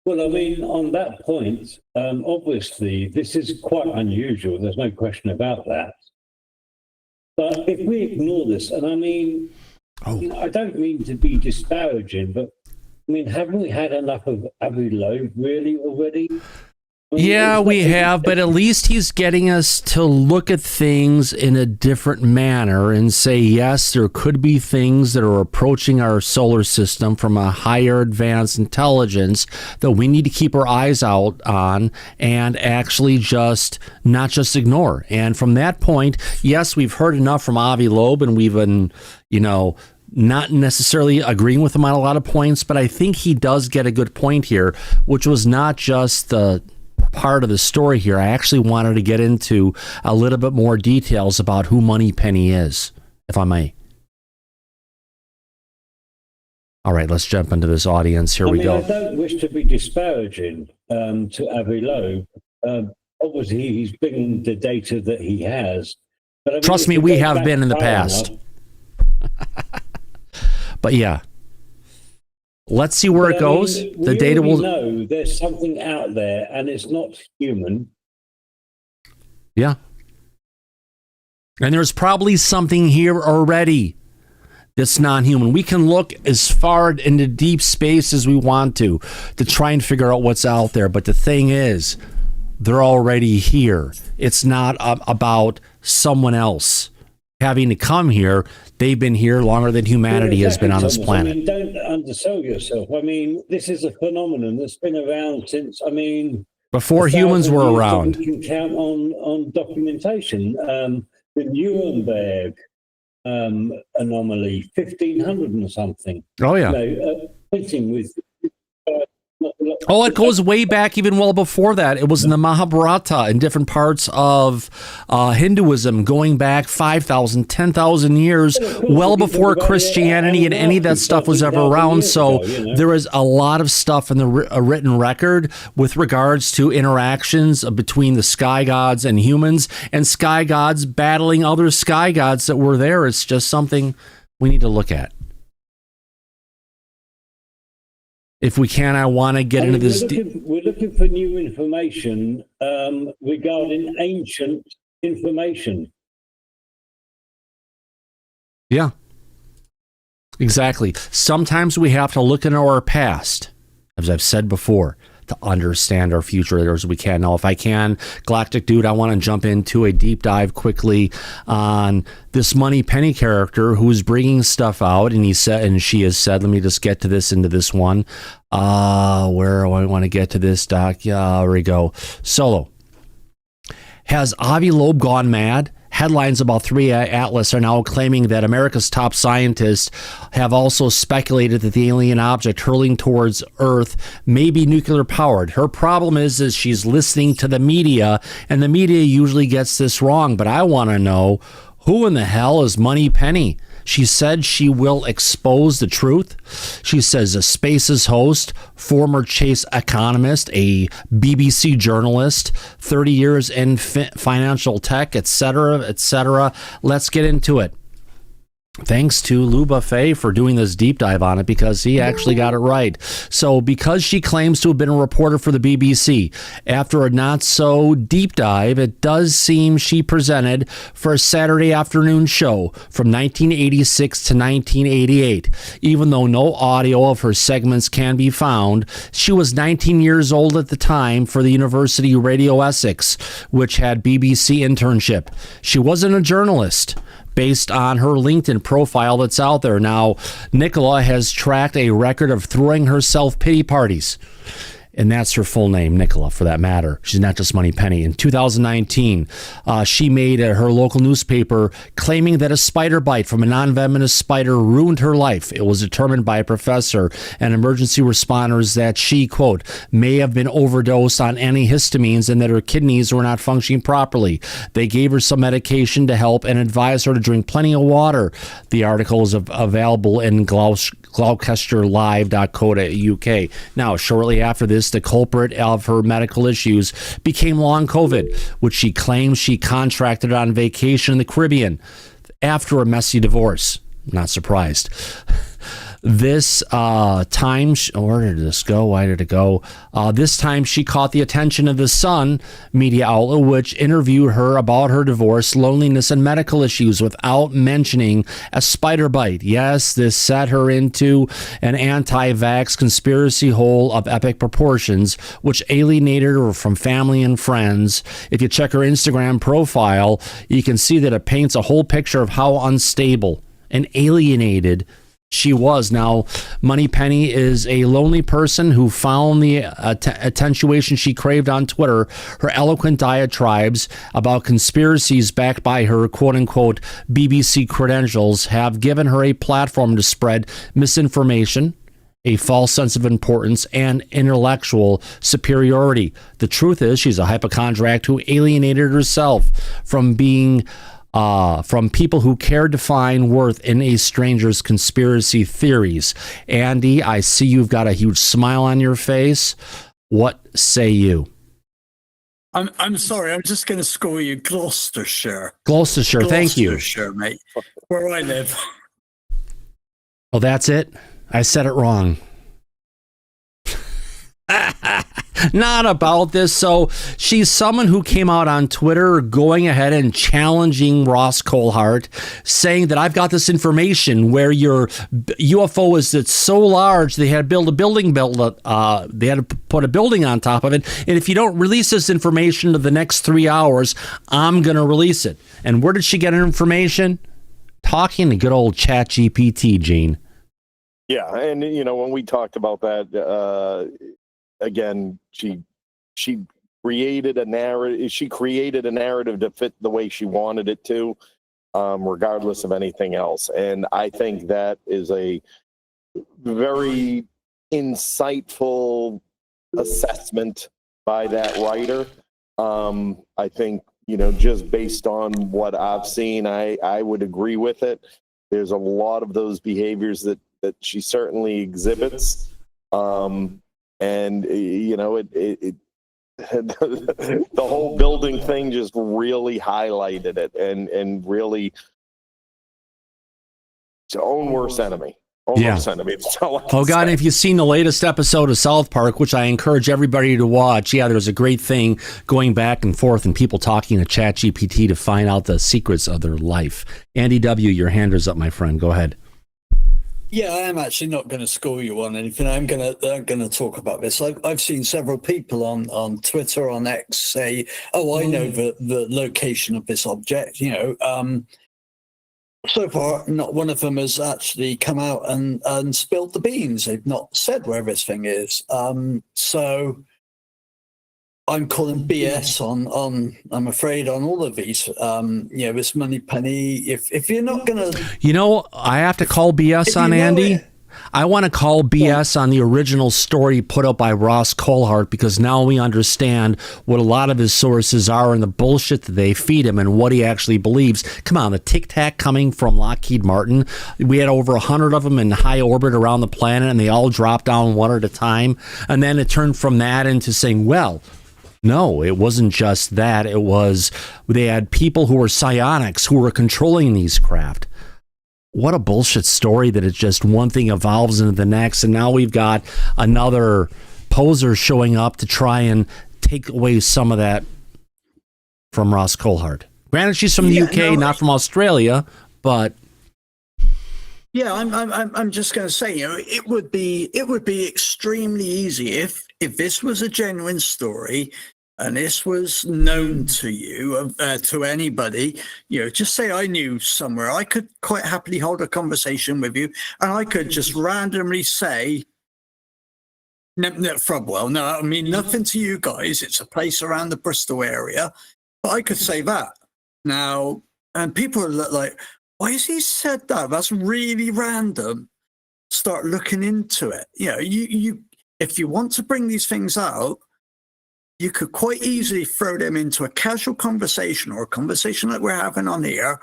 Well, I mean, on that point, obviously, this is quite unusual. There's no question about that. But if we ignore this, and I mean, I don't mean to be disparaging, but I mean, haven't we had enough of Avi Loeb really already? Yeah, we have, but at least he's getting us to look at things in a different manner and say, yes, there could be things that are approaching our solar system from a higher advanced intelligence that we need to keep our eyes out on and actually just not just ignore. And from that point, yes, we've heard enough from Avi Loeb, and we've been, not necessarily agreeing with him on a lot of points, but I think he does get a good point here, which was not just the part of the story here. I actually wanted to get into a little bit more details about who Moneypenny is, if I may. All right, let's jump into this audience. Here we go. I don't wish to be disparaging to Avi Loeb. Obviously, he's bringing the data that he has. But I mean, trust me, we have been in the past. But yeah. Let's see where it goes. The data will know there's something out there and it's not human. Yeah. And there's probably something here already that's non-human. We can look as far into deep space as we want to try and figure out what's out there. But the thing is, they're already here. It's not about someone else having to come here. They've been here longer than humanity has been on this planet. I mean, don't undersell yourself. I mean, this is a phenomenon that's been around since, before humans were around. We can count on documentation. The Nuremberg anomaly, 1500 and something. Oh, yeah. Printing with... Oh, it goes way back, even well before that. It was in the Mahabharata in different parts of Hinduism, going back 5,000, 10,000 years, well before Christianity and any of that stuff was ever around. So there is a lot of stuff in the written record with regards to interactions between the sky gods and humans, and sky gods battling other sky gods that were there. It's just something we need to look at. If we can, I want to get into this. We're looking for new information regarding ancient information. Yeah, exactly. Sometimes we have to look into our past, as I've said before, to understand our future as we can. Now, if I can, Galactic Dude, I want to jump into a deep dive quickly on this Moneypenny character who's bringing stuff out, and she has said, let me just get to this into this one. Where do I want to get to this, Doc? Yeah, there we go. Solo. Has Avi Loeb gone mad? Headlines about 3i Atlas are now claiming that America's top scientists have also speculated that the alien object hurling towards Earth may be nuclear powered. Her problem is she's listening to the media, and the media usually gets this wrong. But I want to know, who in the hell is Moneypenny? She said she will expose the truth. She says a Spaces host, former Chase economist, a BBC journalist, 30 years in financial tech, etc., etc. Let's get into it. Thanks to Lou Buffet for doing this deep dive on it, because he actually got it right. So because she claims to have been a reporter for the BBC, after a not so deep dive, it does seem she presented for a Saturday afternoon show from 1986 to 1988. Even though no audio of her segments can be found, she was 19 years old at the time for the University Radio Essex, which had BBC internship. She wasn't a journalist, based on her LinkedIn profile that's out there. Now, Nicola has tracked a record of throwing herself pity parties. And that's her full name, Nicola, for that matter. She's not just Moneypenny. In 2019, she made her local newspaper claiming that a spider bite from a non-venomous spider ruined her life. It was determined by a professor and emergency responders that she, quote, may have been overdosed on antihistamines and that her kidneys were not functioning properly. They gave her some medication to help and advised her to drink plenty of water. The article is available in gloucesterlive.co.uk. Now, shortly after this, the culprit of her medical issues became long COVID, which she claims she contracted on vacation in the Caribbean after a messy divorce. Not surprised. This time, where did this go? Why did it go? This time she caught the attention of the Sun media outlet, which interviewed her about her divorce, loneliness, and medical issues without mentioning a spider bite. Yes, this set her into an anti-vax conspiracy hole of epic proportions, which alienated her from family and friends. If you check her Instagram profile, you can see that it paints a whole picture of how unstable and alienated she was. Now, Moneypenny is a lonely person who found the attenuation she craved on Twitter. Her eloquent diatribes about conspiracies backed by her quote-unquote BBC credentials have given her a platform to spread misinformation, a false sense of importance, and intellectual superiority. The truth is, she's a hypochondriac who alienated herself from being from people who cared to find worth in a stranger's conspiracy theories. Andy, I see you've got a huge smile on your face. What say you? I'm sorry, I'm just going to score you Gloucestershire. Gloucestershire, thank you. Gloucestershire, mate, where I live. Oh, that's it? I said it wrong. Not about this. So she's someone who came out on Twitter going ahead and challenging Ross Coulthart, saying that I've got this information where your UFO is that's so large they had to build a building, they had to put a building on top of it. And if you don't release this information in the next 3 hours, I'm going to release it. And where did she get her information? Talking to good old ChatGPT, Gene. Yeah, and when we talked about that, again, she created a narrative. She created a narrative to fit the way she wanted it to, regardless of anything else. And I think that is a very insightful assessment by that writer. I think just based on what I've seen, I would agree with it. There's a lot of those behaviors that she certainly exhibits. And the whole building thing just really highlighted it and really its own worst enemy. Worst enemy. Oh God, if you've seen the latest episode of South Park, which I encourage everybody to watch, there's a great thing going back and forth and people talking to ChatGPT to find out the secrets of their life. Andy W., your hand is up, my friend. Go ahead. Yeah, I am actually not going to score you on anything. I'm going to talk about this. I've seen several people on Twitter, on X say, "Oh, I know the location of this object." So far, not one of them has actually come out and spilled the beans. They've not said where this thing is. So I'm calling BS on I'm afraid on all of these. This money penny. If you're not gonna, I have to call BS on Andy. I want to call BS on the original story put up by Ross Coulthart, because now we understand what a lot of his sources are and the bullshit that they feed him and what he actually believes. Come on, the Tic Tac coming from Lockheed Martin. We had over 100 of them in high orbit around the planet, and they all dropped down one at a time. And then it turned from that into saying, well, no, it wasn't just that. It was they had people who were psionics who were controlling these craft. What a bullshit story that it's just one thing evolves into the next. And now we've got another poser showing up to try and take away some of that from Ross Coulthart. Granted, she's from the UK, not from Australia, but yeah, I'm just going to say, it would be extremely easy if this was a genuine story and this was known to you, to anybody, just say I knew somewhere. I could quite happily hold a conversation with you, and I could just randomly say, Frobwell. No, I mean nothing to you guys. It's a place around the Bristol area, but I could say that now, and people are like, "Why has he said that? That's really random." Start looking into it. You if you want to bring these things out, you could quite easily throw them into a casual conversation or a conversation like we're having on here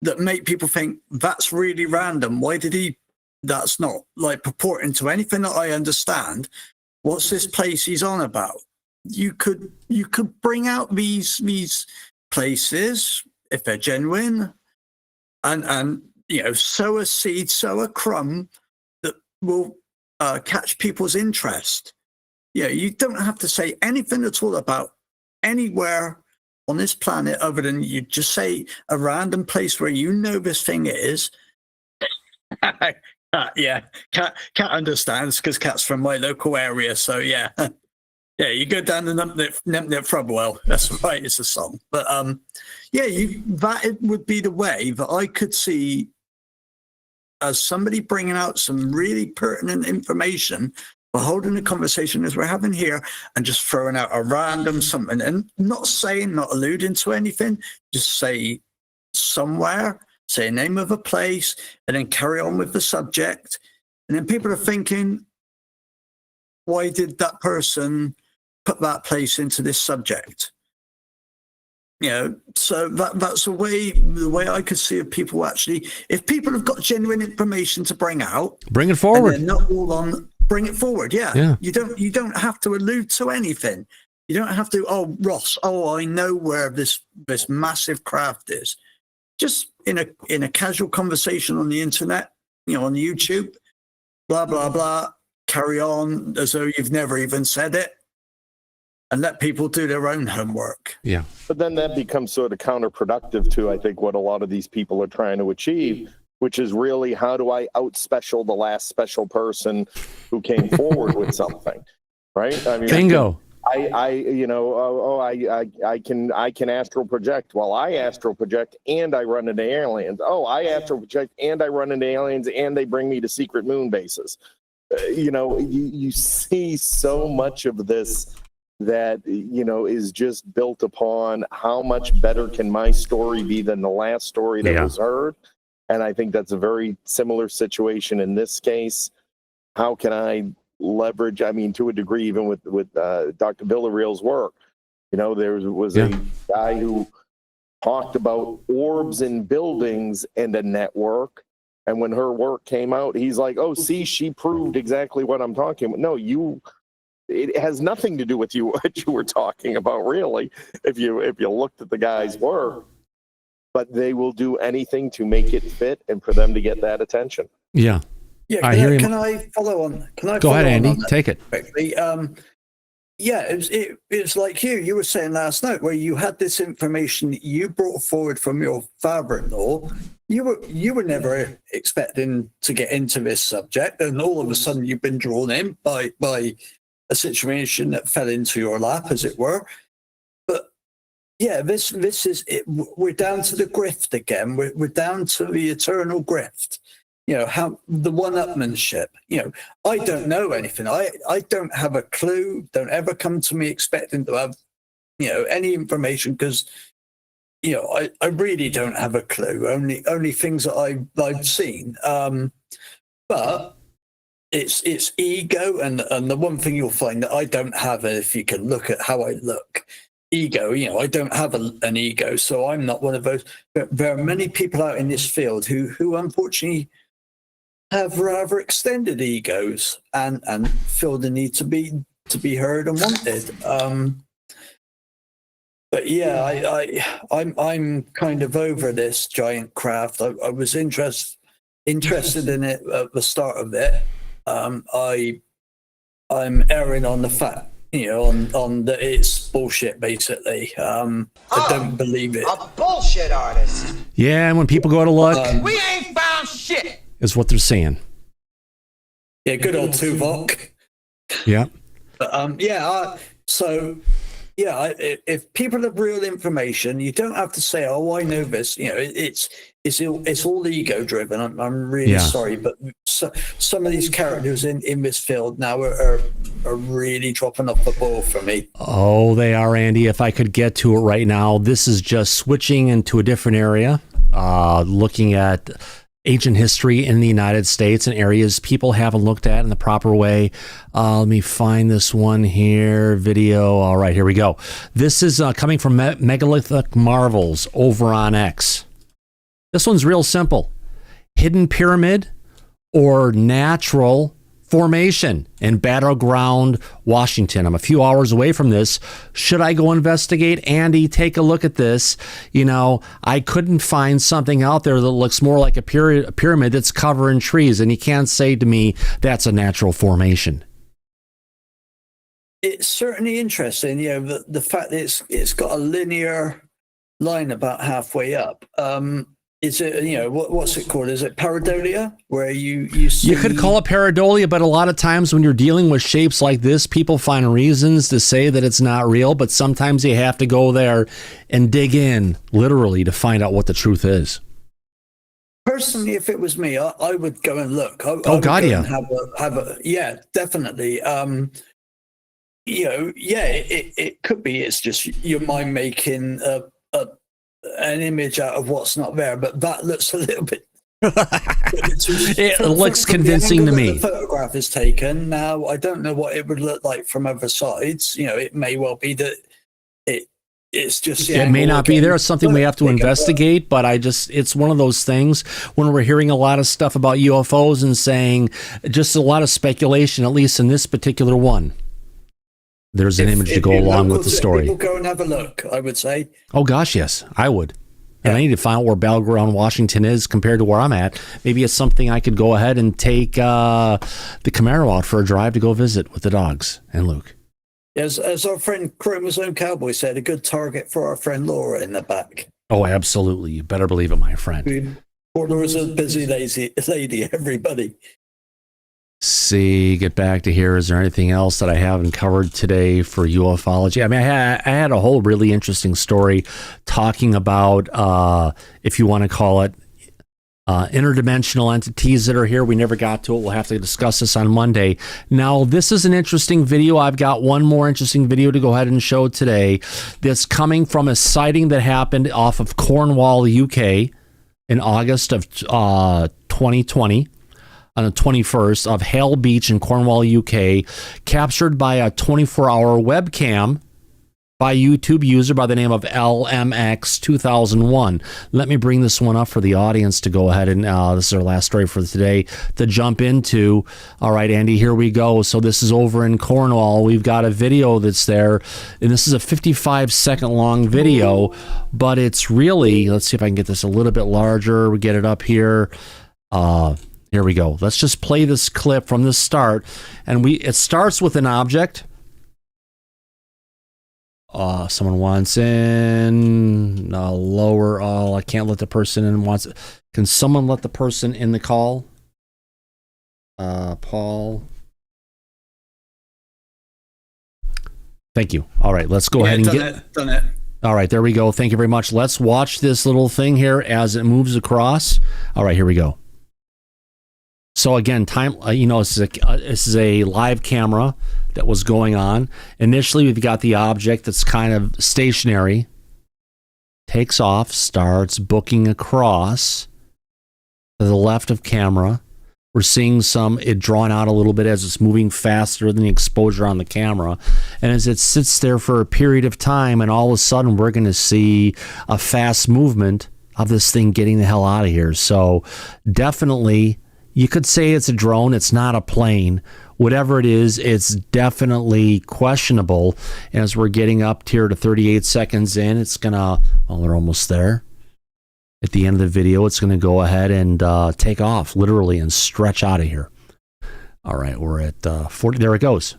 that make people think that's really random. Why did he? That's not like purporting to anything that I understand. What's this place he's on about? You could bring out these places if they're genuine, and sow a seed, sow a crumb that will catch people's interest. You don't have to say anything at all about anywhere on this planet other than you just say a random place where this thing is. Cat understands because Cat's from my local area. So yeah, you go down the Nempnip Frobwell. That's right, it's a song. But that would be the way that I could see as somebody bringing out some really pertinent information. We're holding a conversation as we're having here and just throwing out a random something and not alluding to anything, just say somewhere, say a name of a place, and then carry on with the subject. And then people are thinking, why did that person put that place into this subject? So that's the way I could see if people actually, if people have got genuine information to bring out, bring it forward. And they're not all on. Bring it forward, yeah. You don't have to allude to anything. You don't have to. Oh, Ross. Oh, I know where this massive craft is. Just in a casual conversation on the internet, on YouTube, blah blah blah. Carry on as though you've never even said it, and let people do their own homework. Yeah. But then that becomes sort of counterproductive to, I think, what a lot of these people are trying to achieve, which is really, how do I out-special the last special person who came forward with something, right? I mean, bingo. I can astral project. Well, I astral project and I run into aliens. Oh, I astral project and I run into aliens and they bring me to secret moon bases. You see so much of this that is just built upon how much better can my story be than the last story that was heard. And I think that's a very similar situation in this case. How can I leverage, to a degree, even with Dr. Villareal's work, there was a guy who talked about orbs in buildings and a network. And when her work came out, he's like, oh, see, she proved exactly what I'm talking about. No, it has nothing to do with what you were talking about, really, if you looked at the guy's work. But they will do anything to make it fit and for them to get that attention. Yeah. Yeah. Can I follow on? Go ahead, Andy. Take it. Quickly. It's like you were saying last night, where you had this information that you brought forward from your father-in-law. You were never expecting to get into this subject, and all of a sudden you've been drawn in by a situation that fell into your lap, as it were. Yeah, this is it. We're down to the grift again. We're down to the eternal grift. how the one-upmanship. I don't know anything. I don't have a clue. Don't ever come to me expecting to have any information, because I really don't have a clue. Only things that I've seen. But it's ego, and the one thing you'll find that I don't have, if you can look at how I look, ego. I don't have an ego, so I'm not one of those. But there are many people out in this field who unfortunately have rather extended egos and feel the need to be heard and wanted. But yeah, I'm kind of over this giant craft. I was interested in it at the start of it. I'm erring on the fact, on that it's bullshit, basically. I don't believe it. A bullshit artist. Yeah, and when people go to look, We ain't found shit. is what they're saying. Yeah, good old Tuvok. Yeah. So if people have real information, you don't have to say, "Oh, I know this." It's all ego driven. I'm really sorry, but some of these characters in this field now are really dropping off the ball for me. Oh, they are, Andy. If I could get to it right now, this is just switching into a different area, looking at ancient history in the United States and areas people haven't looked at in the proper way. Let me find this one here. Video. All right, here we go. This is coming from Megalithic Marvels over on X. This one's real simple. Hidden pyramid or natural formation in Battleground, Washington. I'm a few hours away from this. Should I go investigate? Andy, take a look at this. I couldn't find something out there that looks more like a pyramid that's covered in trees, and you can't say to me that's a natural formation. It's certainly interesting, the fact that it's got a linear line about halfway up. Is it, what's it called? Is it pareidolia? Where you see... You could call it pareidolia, but a lot of times when you're dealing with shapes like this, people find reasons to say that it's not real, but sometimes you have to go there and dig in, literally, to find out what the truth is. Personally, if it was me, I would go and look. Yeah, definitely. It could be. It's just your mind making an image out of what's not there, but that looks a little bit. It looks convincing to me. The photograph is taken. Now, I don't know what it would look like from other sides. It may well be that it's just. It may not be there. It's something we have to investigate, but it's one of those things when we're hearing a lot of stuff about UFOs and saying just a lot of speculation, at least in this particular one. There's an image to go along with the story. People go and have a look, I would say. Oh, gosh, yes, I would. And I need to find out where Battleground, Washington is compared to where I'm at. Maybe it's something I could go ahead and take the Camaro out for a drive to go visit with the dogs and Luke. As our friend Chromosome Cowboy said, a good target for our friend Laura in the back. Oh, absolutely. You better believe it, my friend. Laura's a busy lady, everybody. See, get back to here. Is there anything else that I haven't covered today for ufology? I mean, I had a whole really interesting story talking about, if you want to call it, interdimensional entities that are here. We never got to it. We'll have to discuss this on Monday. Now, this is an interesting video. I've got one more interesting video to go ahead and show today that's coming from a sighting that happened off of Cornwall, UK in August of 2020. On the 21st of Hale Beach in Cornwall, UK, captured by a 24-hour webcam by a YouTube user by the name of LMX2001. Let me bring this one up for the audience to go ahead and, this is our last story for today, to jump into. All right, Andy, here we go. So this is over in Cornwall. We've got a video that's there, and this is a 55-second long video, but it's really, let's see if I can get this a little bit larger. We get it up here. Here we go. Let's just play this clip from the start. And it starts with an object. Someone wants in. Lower. I can't let the person in. Can someone let the person in the call? Paul. Thank you. All right, let's go ahead and done it. All right, there we go. Thank you very much. Let's watch this little thing here as it moves across. All right, here we go. So again, this is a live camera that was going on. Initially, we've got the object that's kind of stationary, takes off, starts booking across to the left of camera. We're seeing it drawn out a little bit as it's moving faster than the exposure on the camera. And as it sits there for a period of time, and all of a sudden we're going to see a fast movement of this thing getting the hell out of here. So definitely, you could say it's a drone. It's not a plane. Whatever it is, it's definitely questionable. As we're getting up here to 38 seconds in, it's going to, well, we're almost there. At the end of the video, it's going to go ahead and take off, literally, and stretch out of here. All right, we're at 40. There it goes.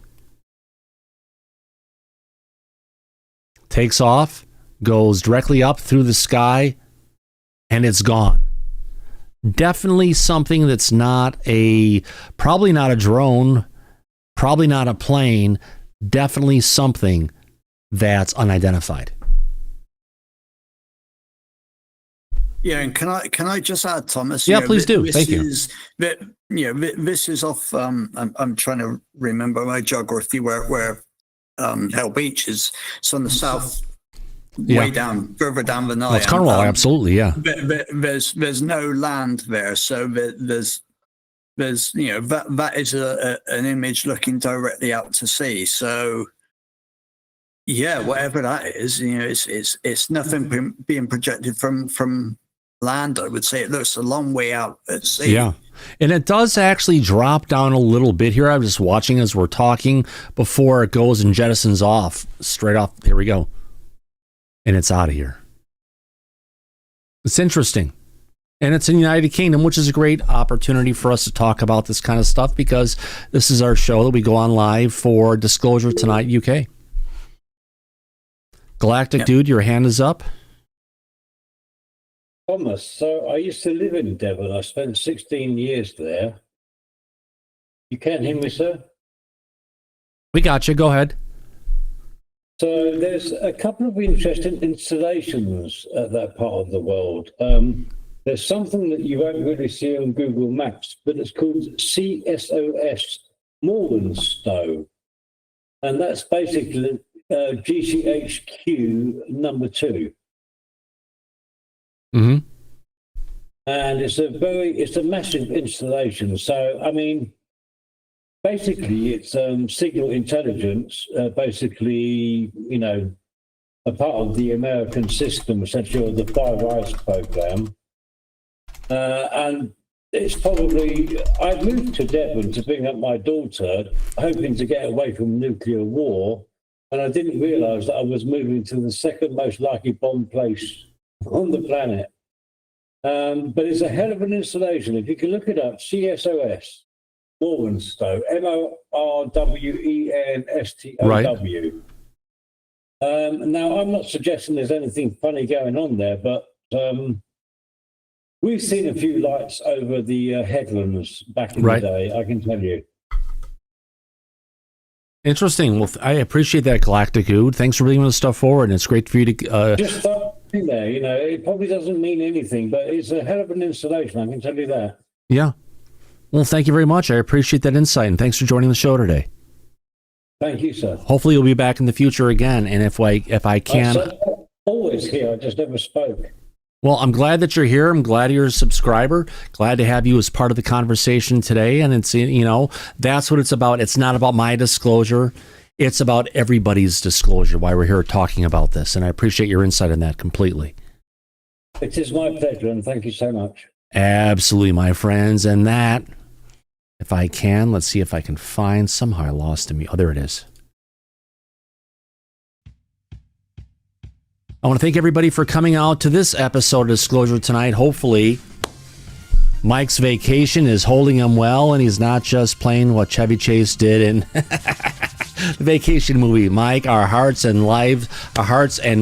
Takes off, goes directly up through the sky, and it's gone. Definitely something that's probably not a drone, probably not a plane, definitely something that's unidentified. Yeah, and can I just add, Thomas? Yeah, please do. Thank you. This is off. I'm trying to remember my geography where Hell Beach is. It's on the south, way down, further down the Nile. Well, it's Cornwall, absolutely, yeah. There's no land there, so there's that is an image looking directly out to sea. So yeah, whatever that is, it's nothing being projected from land. I would say it looks a long way out at sea. Yeah, and it does actually drop down a little bit here. I'm just watching as we're talking before it goes and jettisons off straight off. Here we go, and it's out of here. It's interesting, and it's in the United Kingdom, which is a great opportunity for us to talk about this kind of stuff because this is our show that we go on live for Disclosure Tonight UK. Galactic Dude, your hand is up. Thomas, so I used to live in Devon. I spent 16 years there. You can't hear me, sir? We got you. Go ahead. So there's a couple of interesting installations at that part of the world. There's something that you won't really see on Google Maps, but it's called CSOS Morgenstow. And that's basically GCHQ number 2. Mm-hmm. And it's a massive installation. So, I mean, basically it's signal intelligence, basically, a part of the American system, essentially, or the Five Eyes program. And it's probably, I moved to Devon to bring up my daughter, hoping to get away from nuclear war. And I didn't realize that I was moving to the second most likely bomb place on the planet. But it's a hell of an installation. If you can look it up, CSOS, Morgenstow, MORWENSTOW. Right. Now, I'm not suggesting there's anything funny going on there, but we've seen a few lights over the headlands back in the day, I can tell you. Interesting. Well, I appreciate that, Galactic Dude. Thanks for bringing this stuff forward, and it's great for you to... Just start in there, it probably doesn't mean anything, but it's a hell of an installation, I can tell you that. Yeah. Well, thank you very much. I appreciate that insight, and thanks for joining the show today. Thank you, sir. Hopefully you'll be back in the future again, and if I can... I'm always here, I just never spoke. Well, I'm glad that you're here. I'm glad you're a subscriber. Glad to have you as part of the conversation today. And it's, that's what it's about. It's not about my disclosure. It's about everybody's disclosure, why we're here talking about this. And I appreciate your insight on that completely. It is my pleasure, and thank you so much. Absolutely, my friends. And that, if I can, let's see if I can find, somehow I lost him. Oh, there it is. I want to thank everybody for coming out to this episode of Disclosure Tonight. Hopefully, Mike's vacation is holding him well, and he's not just playing what Chevy Chase did in the Vacation movie. Mike, our hearts and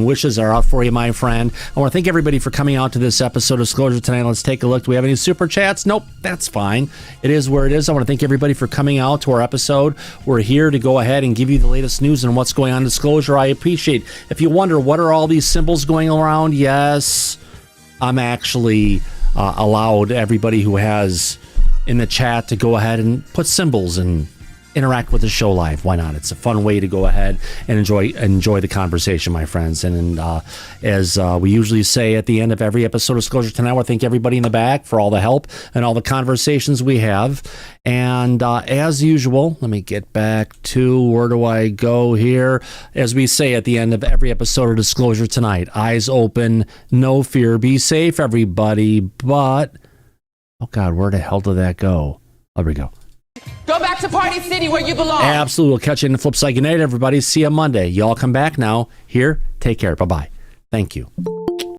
wishes are out for you, my friend. I want to thank everybody for coming out to this episode of Disclosure Tonight. Let's take a look. Do we have any super chats? Nope, that's fine. It is where it is. I want to thank everybody for coming out to our episode. We're here to go ahead and give you the latest news and what's going on in Disclosure. I appreciate. If you wonder, what are all these symbols going around? Yes, I'm actually allowed everybody who has in the chat to go ahead and put symbols and interact with the show live. Why not? It's a fun way to go ahead and enjoy the conversation, my friends. And as we usually say at the end of every episode of Disclosure Tonight, I want to thank everybody in the back for all the help and all the conversations we have. And as usual, let me get back to, where do I go here? As we say at the end of every episode of Disclosure Tonight, eyes open, no fear, be safe, everybody. But, oh God, where the hell did that go? There we go. Go back to Party City where you belong. Absolutely. We'll catch you in the flip side. Good night, everybody. See you Monday. Y'all come back now. Here, take care. Bye-bye. Thank you.